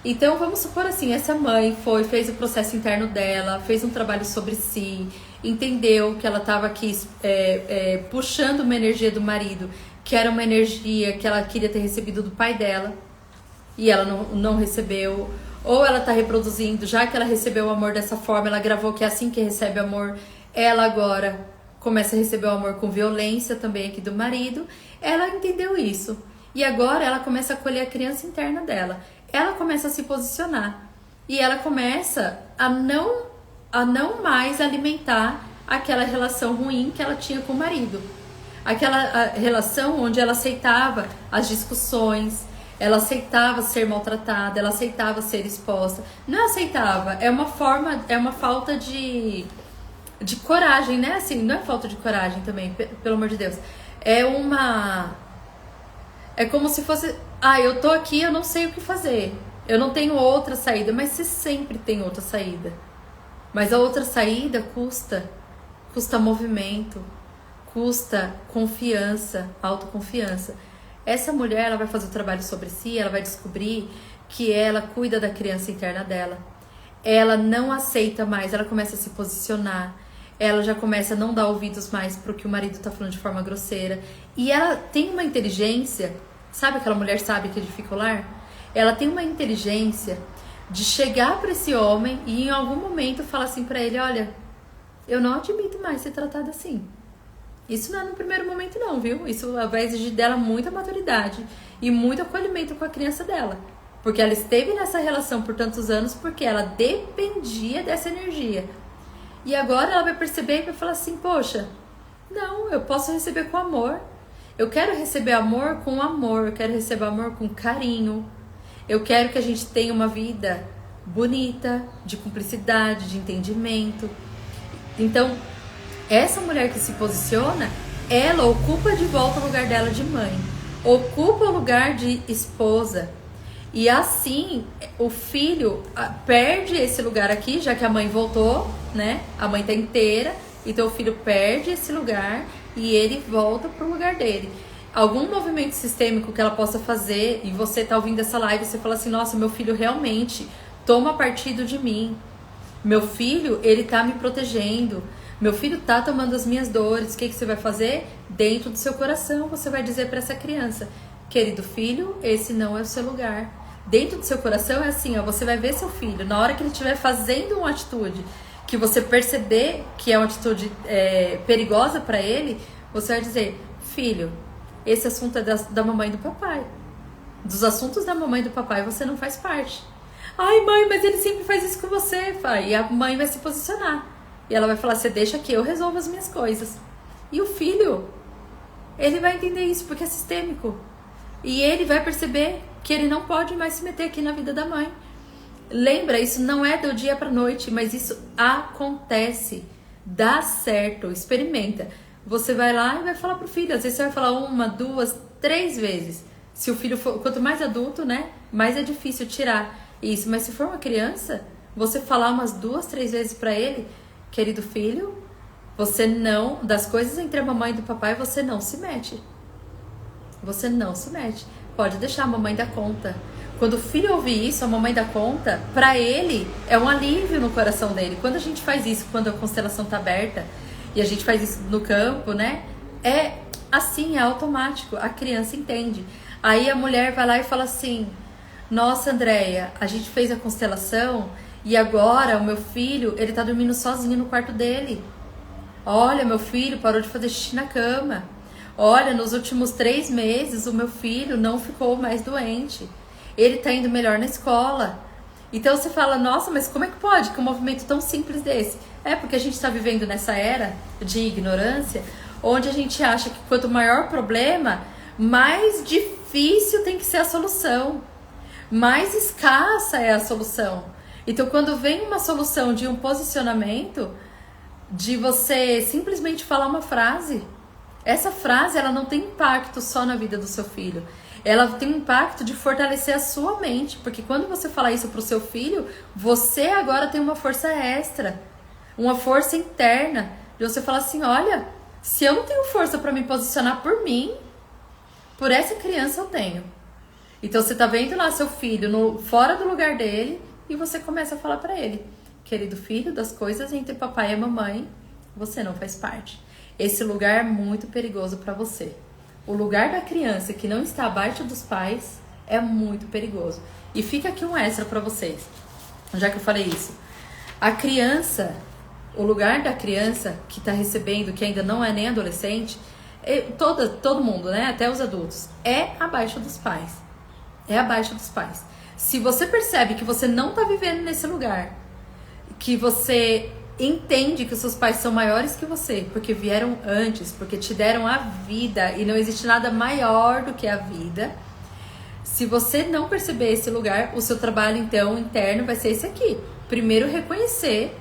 Então, vamos supor assim, essa mãe fez o processo interno dela, fez um trabalho sobre si, entendeu que ela estava aqui puxando uma energia do marido, que era uma energia que ela queria ter recebido do pai dela, e ela não recebeu, ou ela está reproduzindo, já que ela recebeu o amor dessa forma, ela gravou que é assim que recebe amor, ela agora começa a receber o amor com violência também aqui do marido, ela entendeu isso, e agora ela começa a acolher a criança interna dela. Ela começa a se posicionar e ela começa a não mais alimentar aquela relação ruim que ela tinha com o marido. Aquela relação onde ela aceitava as discussões, ela aceitava ser maltratada, ela aceitava ser exposta. Não aceitava, é uma falta de coragem, né? Assim, não é falta de coragem também, pelo amor de Deus. É como se fosse... eu tô aqui, eu não sei o que fazer. Eu não tenho outra saída. Mas você sempre tem outra saída. Mas a outra saída custa movimento, custa confiança, autoconfiança. Essa mulher, ela vai fazer o trabalho sobre si, ela vai descobrir que ela cuida da criança interna dela. Ela não aceita mais, ela começa a se posicionar. Ela já começa a não dar ouvidos mais pro que o marido tá falando de forma grosseira. E ela tem uma inteligência... Sabe aquela mulher sábia que edifica o lar? Ela tem uma inteligência de chegar para esse homem e em algum momento falar assim para ele, olha, eu não admito mais ser tratada assim. Isso não é no primeiro momento não, viu? Isso vai exigir dela muita maturidade e muito acolhimento com a criança dela. Porque ela esteve nessa relação por tantos anos porque ela dependia dessa energia. E agora ela vai perceber e vai falar assim, poxa, não, eu posso receber com amor. Eu quero receber amor com amor, eu quero receber amor com carinho. Eu quero que a gente tenha uma vida bonita, de cumplicidade, de entendimento. Então, essa mulher que se posiciona, ela ocupa de volta o lugar dela de mãe. Ocupa o lugar de esposa. E assim, o filho perde esse lugar aqui, já que a mãe voltou, né? A mãe tá inteira, então o filho perde esse lugar e ele volta pro lugar dele. Algum movimento sistêmico que ela possa fazer e você tá ouvindo essa live e você fala assim, nossa, meu filho realmente toma partido de mim. Meu filho, ele tá me protegendo. Meu filho tá tomando as minhas dores. O que você vai fazer? Dentro do seu coração, você vai dizer para essa criança, querido filho, esse não é o seu lugar. Dentro do seu coração é assim, ó, você vai ver seu filho, na hora que ele estiver fazendo uma atitude que você perceber que é uma atitude perigosa para ele, você vai dizer, filho, esse assunto é da mamãe e do papai. Dos assuntos da mamãe e do papai você não faz parte. Ai mãe, mas ele sempre faz isso com você. E a mãe vai se posicionar. E ela vai falar, você deixa que eu resolvo as minhas coisas. E o filho, ele vai entender isso porque é sistêmico. E ele vai perceber que ele não pode mais se meter aqui na vida da mãe. Lembra, isso não é do dia pra noite, mas isso acontece. Dá certo, experimenta. Você vai lá e vai falar pro filho. Às vezes você vai falar 1, 2, 3 vezes. Se o filho for, quanto mais adulto, né, mais é difícil tirar isso. Mas se for uma criança, você falar umas 2, 3 vezes pra ele, querido filho, você não, das coisas entre a mamãe e do papai, você não se mete. Você não se mete. Pode deixar a mamãe dar conta. Quando o filho ouvir isso, a mamãe dá conta, pra ele é um alívio no coração dele. Quando a gente faz isso, quando a constelação tá aberta, e a gente faz isso no campo, né? É assim, é automático. A criança entende. Aí a mulher vai lá e fala assim, nossa, Andréia, a gente fez a constelação e agora o meu filho, ele tá dormindo sozinho no quarto dele. Olha, meu filho parou de fazer xixi na cama. Olha, nos últimos 3 meses o meu filho não ficou mais doente. Ele tá indo melhor na escola. Então você fala, nossa, mas como é que pode que um movimento tão simples desse? É porque a gente está vivendo nessa era de ignorância, onde a gente acha que quanto maior o problema, mais difícil tem que ser a solução. mais escassa é a solução. Então, quando vem uma solução de um posicionamento, de você simplesmente falar uma frase, essa frase ela não tem impacto só na vida do seu filho. Ela tem um impacto de fortalecer a sua mente, porque quando você fala isso pro seu filho, você agora tem uma força extra, uma força interna, de você falar assim, olha, se eu não tenho força para me posicionar por mim, por essa criança eu tenho. Então você tá vendo lá seu filho fora do lugar dele e você começa a falar para ele, querido filho, das coisas entre papai e mamãe, você não faz parte. Esse lugar é muito perigoso para você. O lugar da criança que não está abaixo dos pais é muito perigoso. E fica aqui um extra para vocês, já que eu falei isso. A criança, o lugar da criança que está recebendo, que ainda não é nem adolescente, todo mundo, né, até os adultos, é abaixo dos pais. É abaixo dos pais. Se você percebe que você não está vivendo nesse lugar, que você entende que os seus pais são maiores que você, porque vieram antes, porque te deram a vida e não existe nada maior do que a vida. Se você não perceber esse lugar, o seu trabalho então interno vai ser esse aqui. Primeiro, reconhecer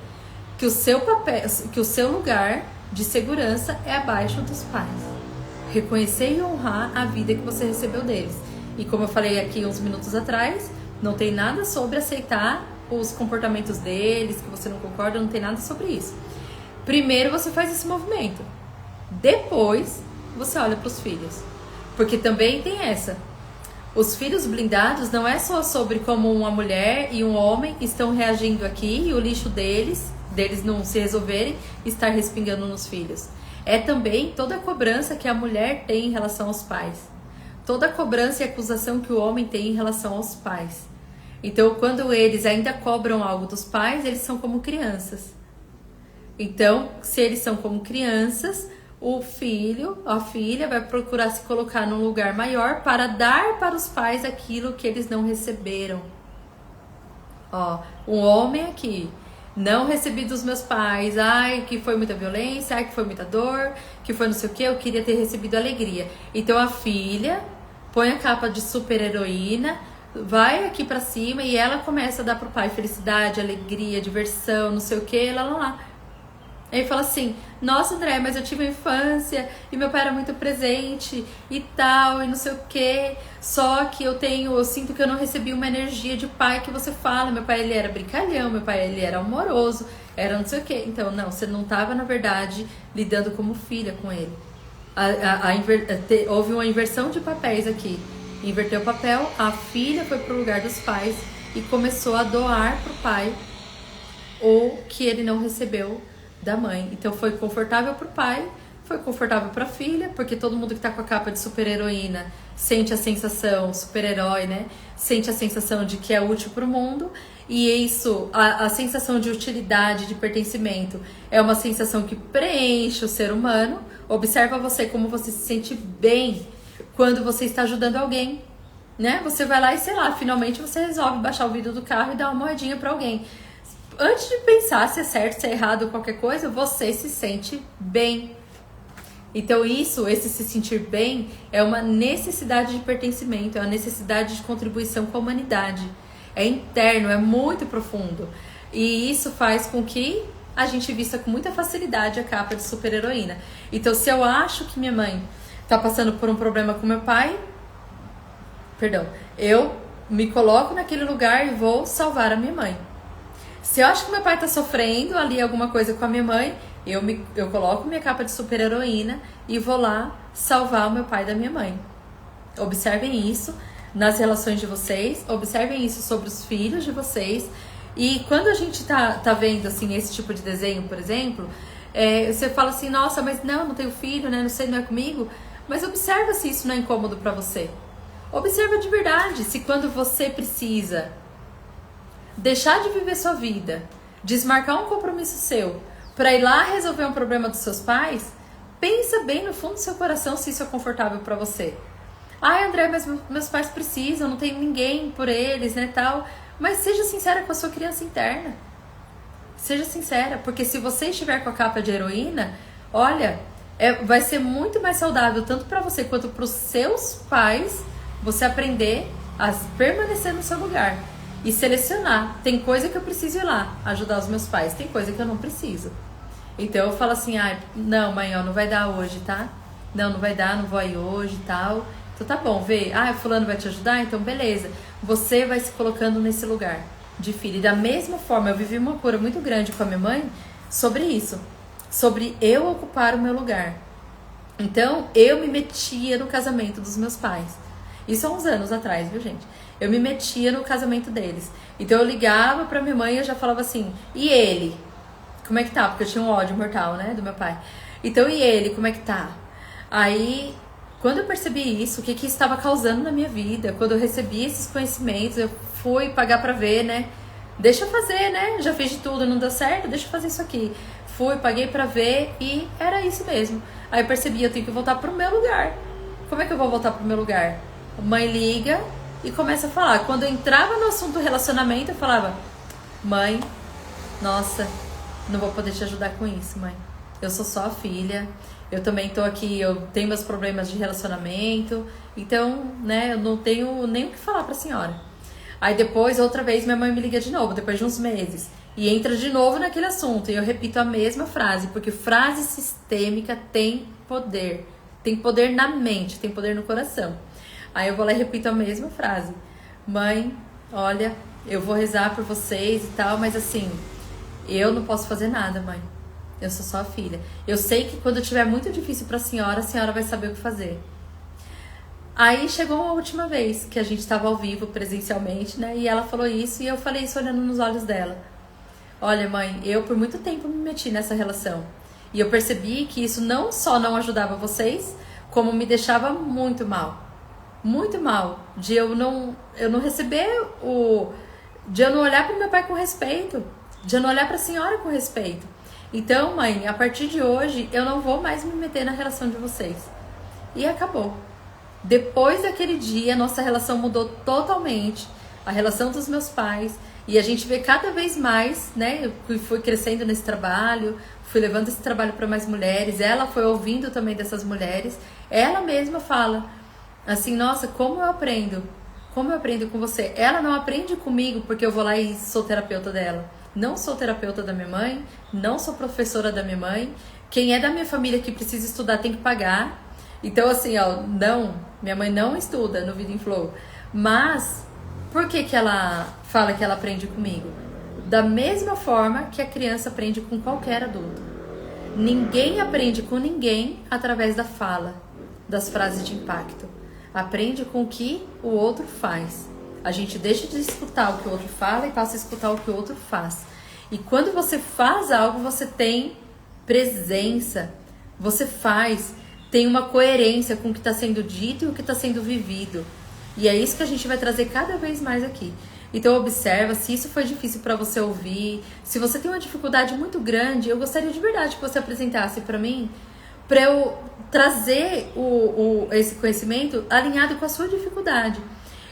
que o seu papel, que o seu lugar de segurança é abaixo dos pais. Reconhecer e honrar a vida que você recebeu deles. E como eu falei aqui uns minutos atrás, não tem nada sobre aceitar os comportamentos deles, que você não concorda, não tem nada sobre isso. Primeiro você faz esse movimento. Depois você olha para os filhos. Porque também tem essa. Os filhos blindados não é só sobre como uma mulher e um homem estão reagindo aqui e o lixo deles não se resolverem, estar respingando nos filhos. É também toda a cobrança que a mulher tem em relação aos pais. Toda a cobrança e acusação que o homem tem em relação aos pais. Então, quando eles ainda cobram algo dos pais, eles são como crianças. Então, se eles são como crianças, o filho, a filha vai procurar se colocar num lugar maior para dar para os pais aquilo que eles não receberam. Ó, um homem aqui, não recebi dos meus pais, ai, que foi muita violência, ai, que foi muita dor, que foi não sei o que, eu queria ter recebido alegria. Então, a filha põe a capa de super-heroína, vai aqui pra cima e ela começa a dar pro pai felicidade, alegria, diversão, não sei o que, lá. Aí fala assim, nossa André, mas eu tive uma infância e meu pai era muito presente e tal, e não sei o que, só que eu sinto que eu não recebi uma energia de pai que você fala, meu pai ele era brincalhão, meu pai ele era amoroso, era não sei o que, então não, você não tava na verdade lidando como filha com ele. Houve uma inversão de papéis aqui. Inverteu o papel, a filha foi pro lugar dos pais e começou a doar pro pai o que ele não recebeu da mãe. Então foi confortável pro pai, foi confortável pra filha, porque todo mundo que tá com a capa de super-heroína sente a sensação, super-herói, né? Sente a sensação de que é útil pro mundo. E isso, a sensação de utilidade, de pertencimento, é uma sensação que preenche o ser humano. Observa você como você se sente bem quando você está ajudando alguém, né? Você vai lá e, sei lá, finalmente você resolve baixar o vidro do carro e dar uma moedinha para alguém. Antes de pensar se é certo, se é errado ou qualquer coisa, você se sente bem. Então esse se sentir bem é uma necessidade de pertencimento, é uma necessidade de contribuição com a humanidade. É interno, é muito profundo. E isso faz com que a gente vista com muita facilidade a capa de super-heroína. Então, se eu acho que minha mãe tá passando por um problema com meu pai, eu me coloco naquele lugar e vou salvar a minha mãe. Se eu acho que meu pai tá sofrendo ali alguma coisa com a minha mãe, eu coloco minha capa de super-heroína e vou lá salvar o meu pai da minha mãe. Observem isso nas relações de vocês, observem isso sobre os filhos de vocês. E quando a gente tá vendo assim esse tipo de desenho, por exemplo, você fala assim, nossa, mas não tenho filho, né? Não sei, não é comigo. Mas observa se isso não é incômodo pra você. Observa de verdade se quando você precisa deixar de viver sua vida, desmarcar um compromisso seu pra ir lá resolver um problema dos seus pais, pensa bem no fundo do seu coração se isso é confortável pra você. Ai, André, mas meus pais precisam, não tem ninguém por eles, né, tal. Mas seja sincera com a sua criança interna. Seja sincera, porque se você estiver com a capa de heroína, olha, vai ser muito mais saudável, tanto para você quanto para os seus pais, você aprender a permanecer no seu lugar e selecionar. Tem coisa que eu preciso ir lá ajudar os meus pais, tem coisa que eu não preciso. Então eu falo assim, não, mãe, ó, não vai dar hoje, tá? Não vai dar, não vou aí hoje e tal. Então tá bom, vê, fulano vai te ajudar, então beleza. Você vai se colocando nesse lugar de filho. E da mesma forma, eu vivi uma cura muito grande com a minha mãe sobre isso, sobre eu ocupar o meu lugar. Então eu me metia no casamento dos meus pais. Isso há uns anos atrás, viu, gente? Eu me metia no casamento deles. Então eu ligava pra minha mãe e eu já falava assim, e ele? Como é que tá? Porque eu tinha um ódio mortal, né, do meu pai. Então, e ele? Como é que tá? Aí, quando eu percebi isso, o que estava causando na minha vida, quando eu recebi esses conhecimentos, eu fui pagar pra ver, né? Deixa eu fazer, né? Já fiz de tudo, não deu certo, deixa eu fazer isso aqui. Fui, paguei pra ver e era isso mesmo. Aí eu percebi, eu tenho que voltar pro meu lugar. Como é que eu vou voltar pro meu lugar? A mãe liga e começa a falar. Quando eu entrava no assunto do relacionamento, eu falava, mãe, nossa, não vou poder te ajudar com isso, mãe. Eu sou só a filha, eu também tô aqui, eu tenho meus problemas de relacionamento, então, né, eu não tenho nem o que falar pra senhora. Aí depois, outra vez, minha mãe me liga de novo, depois de uns meses, e entra de novo naquele assunto, e eu repito a mesma frase, porque frase sistêmica tem poder na mente, tem poder no coração. Aí eu vou lá e repito a mesma frase, mãe, olha, eu vou rezar por vocês e tal, mas assim, eu não posso fazer nada, mãe. Eu sou só a filha. Eu sei que quando tiver muito difícil pra senhora, a senhora vai saber o que fazer. Aí chegou a última vez que a gente estava ao vivo presencialmente, né? E ela falou isso e eu falei isso olhando nos olhos dela. Olha, mãe, eu por muito tempo me meti nessa relação. E eu percebi que isso não só não ajudava vocês, como me deixava muito mal. Muito mal. De eu não receber de eu não olhar pro meu pai com respeito. De eu não olhar pra senhora com respeito. Então, mãe, a partir de hoje, eu não vou mais me meter na relação de vocês. E acabou. Depois daquele dia, nossa relação mudou totalmente. A relação dos meus pais. E a gente vê cada vez mais, né? Eu fui crescendo nesse trabalho, fui levando esse trabalho para mais mulheres. Ela foi ouvindo também dessas mulheres. Ela mesma fala assim, nossa, como eu aprendo? Como eu aprendo com você? Ela não aprende comigo porque eu vou lá e sou terapeuta dela. Não sou terapeuta da minha mãe, não sou professora da minha mãe. Quem é da minha família que precisa estudar tem que pagar. Então, assim, ó, não, minha mãe não estuda no Vida em Flow. Mas, por que ela fala que ela aprende comigo? Da mesma forma que a criança aprende com qualquer adulto. Ninguém aprende com ninguém através da fala, das frases de impacto. Aprende com o que o outro faz. A gente deixa de escutar o que o outro fala e passa a escutar o que o outro faz. E quando você faz algo, você tem presença. Você tem uma coerência com o que está sendo dito e o que está sendo vivido. E é isso que a gente vai trazer cada vez mais aqui. Então observa, se isso foi difícil para você ouvir, se você tem uma dificuldade muito grande, eu gostaria de verdade que você apresentasse para mim, para eu trazer esse conhecimento alinhado com a sua dificuldade.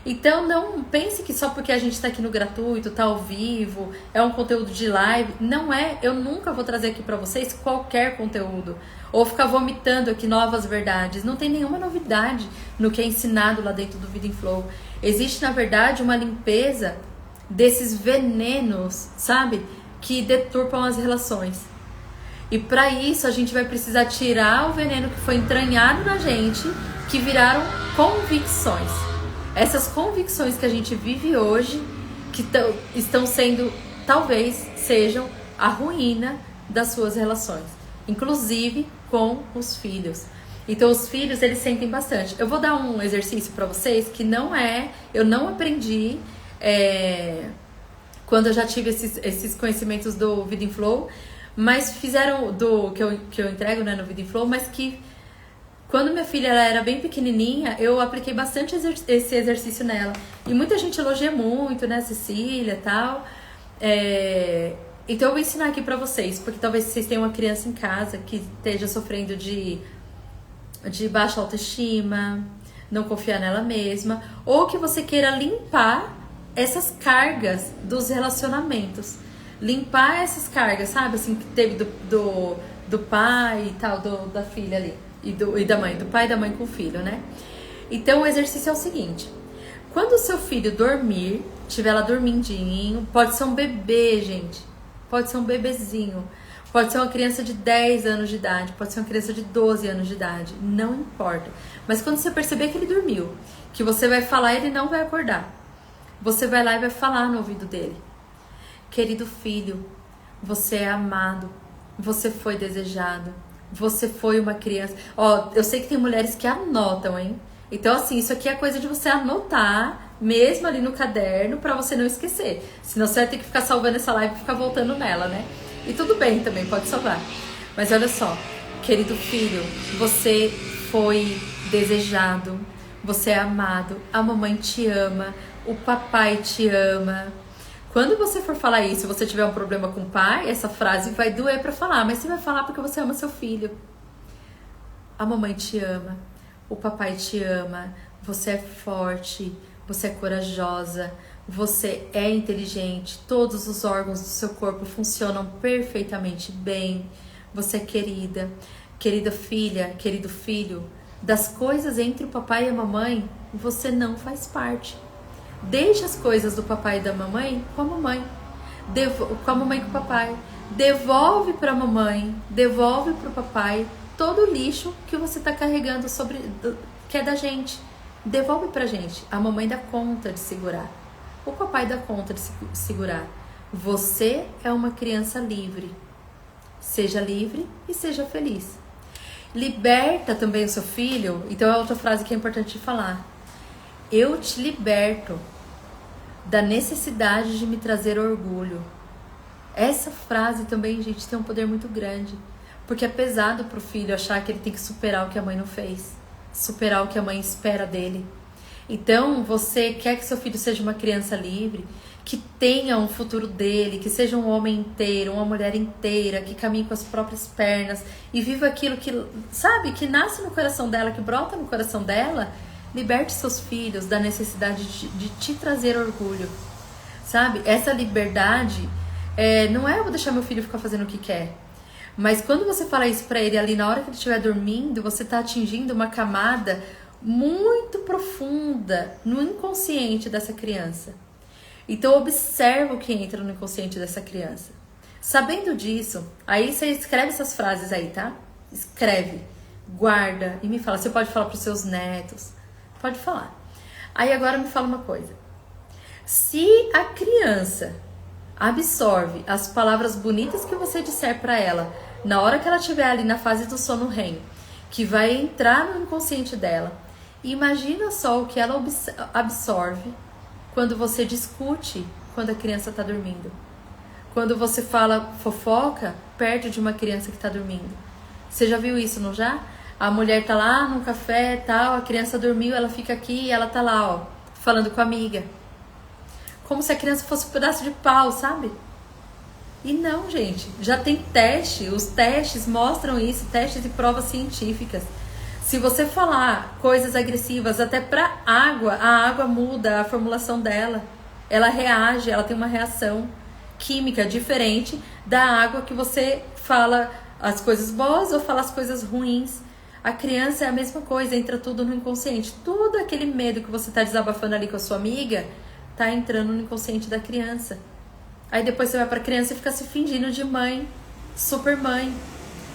Então não pense que só porque a gente está aqui no gratuito, está ao vivo, é um conteúdo de live. Não é, eu nunca vou trazer aqui para vocês qualquer conteúdo. Ou ficar vomitando aqui novas verdades. Não tem nenhuma novidade no que é ensinado lá dentro do Vida em Flow. Existe, na verdade, uma limpeza desses venenos, sabe? Que deturpam as relações. E para isso a gente vai precisar tirar o veneno que foi entranhado na gente, que viraram convicções. Essas convicções que a gente vive hoje, que estão sendo, talvez sejam a ruína das suas relações, inclusive com os filhos. Então os filhos, eles sentem bastante. Eu vou dar um exercício para vocês que eu não aprendi quando eu já tive esses conhecimentos do Vida em Flow, mas fizeram que eu entrego, né, no Vida em Flow, mas que quando minha filha ela era bem pequenininha, eu apliquei bastante esse exercício nela. E muita gente elogia muito, né, Cecília e tal. Então eu vou ensinar aqui pra vocês, porque talvez vocês tenham uma criança em casa que esteja sofrendo de baixa autoestima, não confiar nela mesma, ou que você queira limpar essas cargas dos relacionamentos. Limpar essas cargas, sabe, assim, que teve do pai e tal, da filha ali. E da mãe, do pai e da mãe com o filho, né? Então o exercício é o seguinte: Quando o seu filho dormir, tiver lá dormindinho, pode ser um bebê, gente. Pode ser um bebezinho. Pode ser uma criança de 10 anos de idade. Pode ser uma criança de 12 anos de idade. Não importa. Mas quando você perceber que ele dormiu, que você vai falar, ele não vai acordar. Você vai lá e vai falar no ouvido dele. Querido filho, você é amado. Você foi desejado. Você foi uma criança. Ó, eu sei que tem mulheres que anotam, hein? Então, assim, isso aqui é coisa de você anotar, mesmo ali no caderno, pra você não esquecer. Senão você vai ter que ficar salvando essa live e ficar voltando nela, né? E tudo bem também, pode salvar. Mas olha só, querido filho, você foi desejado, você é amado, a mamãe te ama, o papai te ama. Quando você for falar isso, se você tiver um problema com o pai, essa frase vai doer pra falar, mas você vai falar porque você ama seu filho. A mamãe te ama, o papai te ama, você é forte, você é corajosa, você é inteligente, todos os órgãos do seu corpo funcionam perfeitamente bem, você é querida, querida filha, querido filho, das coisas entre o papai e a mamãe, você não faz parte. Deixa as coisas do papai e da mamãe com a mamãe, com a mamãe e com o papai. Devolve para a mamãe, devolve para o papai todo o lixo que você está carregando que é da gente. Devolve pra gente. A mamãe dá conta de segurar. O papai dá conta de segurar. Você é uma criança livre. Seja livre e seja feliz. Liberta também o seu filho. Então é outra frase que é importante de falar. Eu te liberto da necessidade de me trazer orgulho. Essa frase também, gente, tem um poder muito grande. Porque é pesado pro filho achar que ele tem que superar o que a mãe não fez. Superar o que a mãe espera dele. Então, você quer que seu filho seja uma criança livre, que tenha um futuro dele, que seja um homem inteiro, uma mulher inteira, que caminhe com as próprias pernas e viva aquilo que, sabe, que nasce no coração dela, que brota no coração dela. Liberte seus filhos da necessidade de te trazer orgulho, sabe? Essa liberdade não é eu vou deixar meu filho ficar fazendo o que quer. Mas quando você fala isso pra ele ali na hora que ele estiver dormindo, você tá atingindo uma camada muito profunda no inconsciente dessa criança. Então observa o que entra no inconsciente dessa criança. Sabendo disso, aí você escreve essas frases aí, tá? Escreve, guarda e me fala. Você pode falar pros seus netos, pode falar. Aí agora me fala uma coisa. Se a criança absorve as palavras bonitas que você disser pra ela, na hora que ela estiver ali na fase do sono REM, que vai entrar no inconsciente dela, imagina só o que ela absorve quando você discute quando a criança está dormindo. Quando você fala fofoca perto de uma criança que está dormindo. Você já viu isso, não já? A mulher tá lá no café tal, a criança dormiu, ela fica aqui e ela tá lá, ó, falando com a amiga. Como se a criança fosse um pedaço de pau, sabe? E não, gente, já tem teste, os testes mostram isso, testes e provas científicas. Se você falar coisas agressivas até pra água, a água muda a formulação dela. Ela reage, ela tem uma reação química diferente da água que você fala as coisas boas ou fala as coisas ruins. A criança é a mesma coisa, entra tudo no inconsciente. Todo aquele medo que você tá desabafando ali com a sua amiga tá entrando no inconsciente da criança. Aí depois você vai pra criança e fica se fingindo de mãe, super mãe.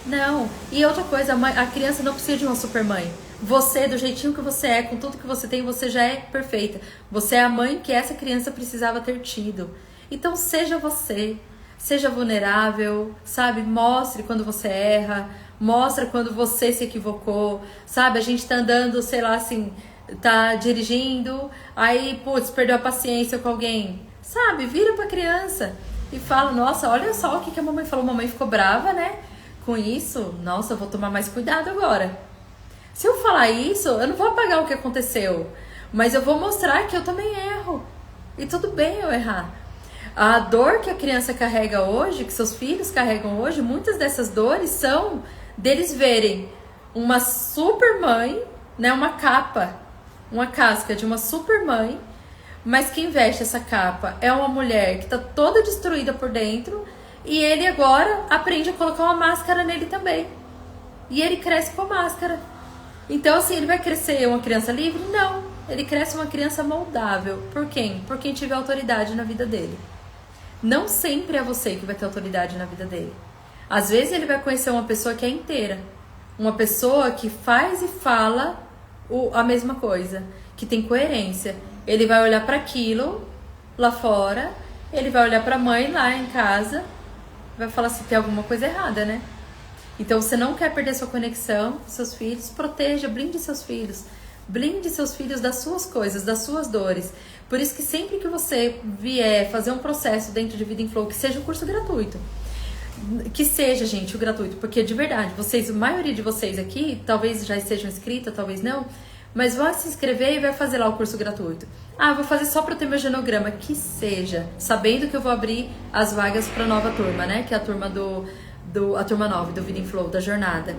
Não. E outra coisa, a criança não precisa de uma super mãe. Você, do jeitinho que você é, com tudo que você tem, você já é perfeita. Você é a mãe que essa criança precisava ter tido. Então seja você. Seja vulnerável, sabe? Mostre quando você erra. Mostra quando você se equivocou. Sabe? A gente tá andando, sei lá, assim, tá dirigindo, aí, putz, perdeu a paciência com alguém. Sabe, vira pra criança e fala, nossa, olha só o que a mamãe falou. Mamãe ficou brava, né? Com isso, nossa, eu vou tomar mais cuidado agora. Se eu falar isso, eu não vou apagar o que aconteceu, mas eu vou mostrar que eu também erro. E tudo bem eu errar. A dor que a criança carrega hoje, que seus filhos carregam hoje, muitas dessas dores são deles verem uma super mãe, né? Uma capa, uma casca de uma super mãe, mas quem veste essa capa é uma mulher que tá toda destruída por dentro e ele agora aprende a colocar uma máscara nele também. E ele cresce com a máscara. Então, assim, ele vai crescer uma criança livre? Não. ele cresce uma criança moldável. Por quem? Por quem tiver autoridade na vida dele. Não sempre é você que vai ter autoridade na vida dele. Às vezes ele vai conhecer uma pessoa que é inteira. Uma pessoa que faz e fala a mesma coisa. Que tem coerência. Ele vai olhar para aquilo lá fora. Ele vai olhar para a mãe lá em casa. Vai falar assim, tem alguma coisa errada, né? Então você não quer perder sua conexão com seus filhos. Proteja, blinde seus filhos. Blinde seus filhos das suas coisas, das suas dores. Por isso que sempre que você vier fazer um processo dentro de Vida em Flow, que seja um curso gratuito. Que seja, gente, o gratuito. Porque de verdade, vocês, a maioria de vocês aqui, talvez já estejam inscritas, talvez não, mas vai se inscrever e vai fazer lá o curso gratuito. Ah, vou fazer só para ter meu genograma. Que seja, sabendo que eu vou abrir as vagas para nova turma, né? Que é a turma a turma 9 do Vida em Flow, da jornada.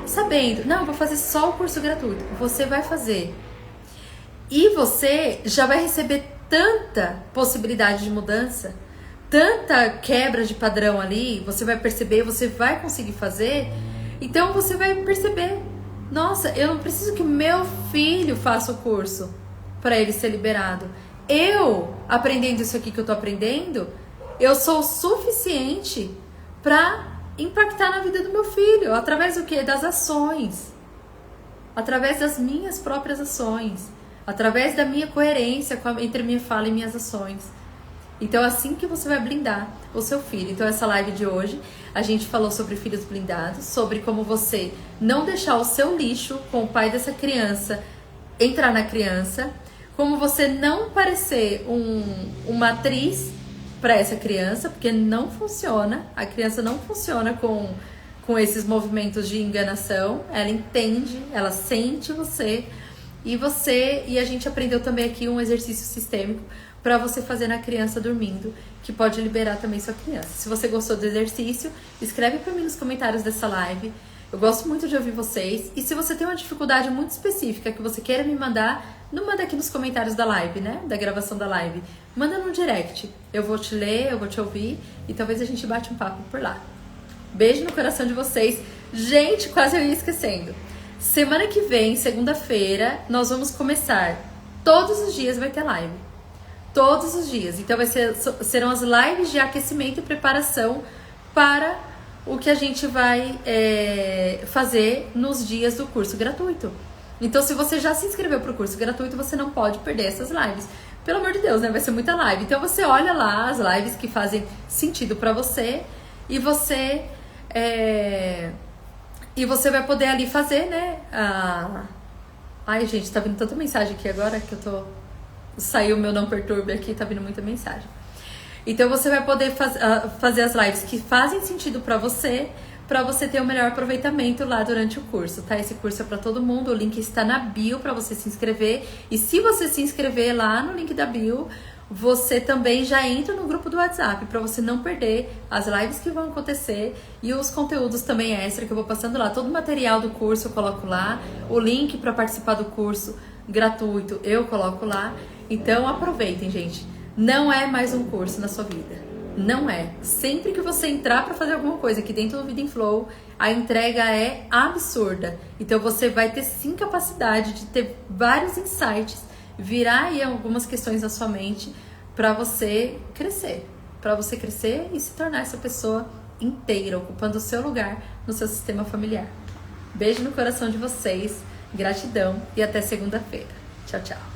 Sabendo, não, vou fazer só o curso gratuito. Você vai fazer. E você já vai receber tanta possibilidade de mudança, tanta quebra de padrão ali, você vai perceber, você vai conseguir fazer. Então você vai perceber, nossa, eu não preciso que meu filho faça o curso para ele ser liberado. Eu, aprendendo isso aqui que eu tô aprendendo, eu sou o suficiente para impactar na vida do meu filho. Através do quê? Das ações. Através das minhas próprias ações. Através da minha coerência entre minha fala e minhas ações. Então é assim que você vai blindar o seu filho. Então essa live de hoje, a gente falou sobre filhos blindados, sobre como você não deixar o seu lixo com o pai dessa criança entrar na criança, como você não parecer uma atriz para essa criança, porque não funciona, a criança não funciona com esses movimentos de enganação, ela entende, ela sente você, e a gente aprendeu também aqui um exercício sistêmico para você fazer na criança dormindo, que pode liberar também sua criança. Se você gostou do exercício, escreve para mim nos comentários dessa live. Eu gosto muito de ouvir vocês. E se você tem uma dificuldade muito específica que você queira me mandar, não manda aqui nos comentários da live, né? Da gravação da live. Manda no direct. Eu vou te ler, eu vou te ouvir e talvez a gente bate um papo por lá. Beijo no coração de vocês. Gente, quase eu ia esquecendo. Semana que vem, segunda-feira, nós vamos começar. Todos os dias vai ter live. Todos os dias. Então serão as lives de aquecimento e preparação para o que a gente vai fazer nos dias do curso gratuito. Então, se você já se inscreveu para o curso gratuito, você não pode perder essas lives. Pelo amor de Deus, né? Vai ser muita live. Então, você olha lá as lives que fazem sentido para você e você vai poder ali fazer, né? Ai, gente, tá vindo tanta mensagem aqui agora que eu tô... Saiu o meu não perturbe aqui, tá vindo muita mensagem. Então você vai poder fazer as lives que fazem sentido para você ter o melhor aproveitamento lá durante o curso, tá? Esse curso é para todo mundo, o link está na bio para você se inscrever. E se você se inscrever lá no link da bio, você também já entra no grupo do WhatsApp para você não perder as lives que vão acontecer e os conteúdos também extra que eu vou passando lá. Todo o material do curso eu coloco lá, o link para participar do curso gratuito eu coloco lá. Então aproveitem, gente. Não é mais um curso na sua vida. Não é. Sempre que você entrar para fazer alguma coisa aqui dentro do Vida em Flow, a entrega é absurda. Então você vai ter sim capacidade de ter vários insights, virar aí algumas questões na sua mente para você crescer. Para você crescer e se tornar essa pessoa inteira, ocupando o seu lugar no seu sistema familiar. Beijo no coração de vocês, gratidão e até segunda-feira. Tchau, tchau.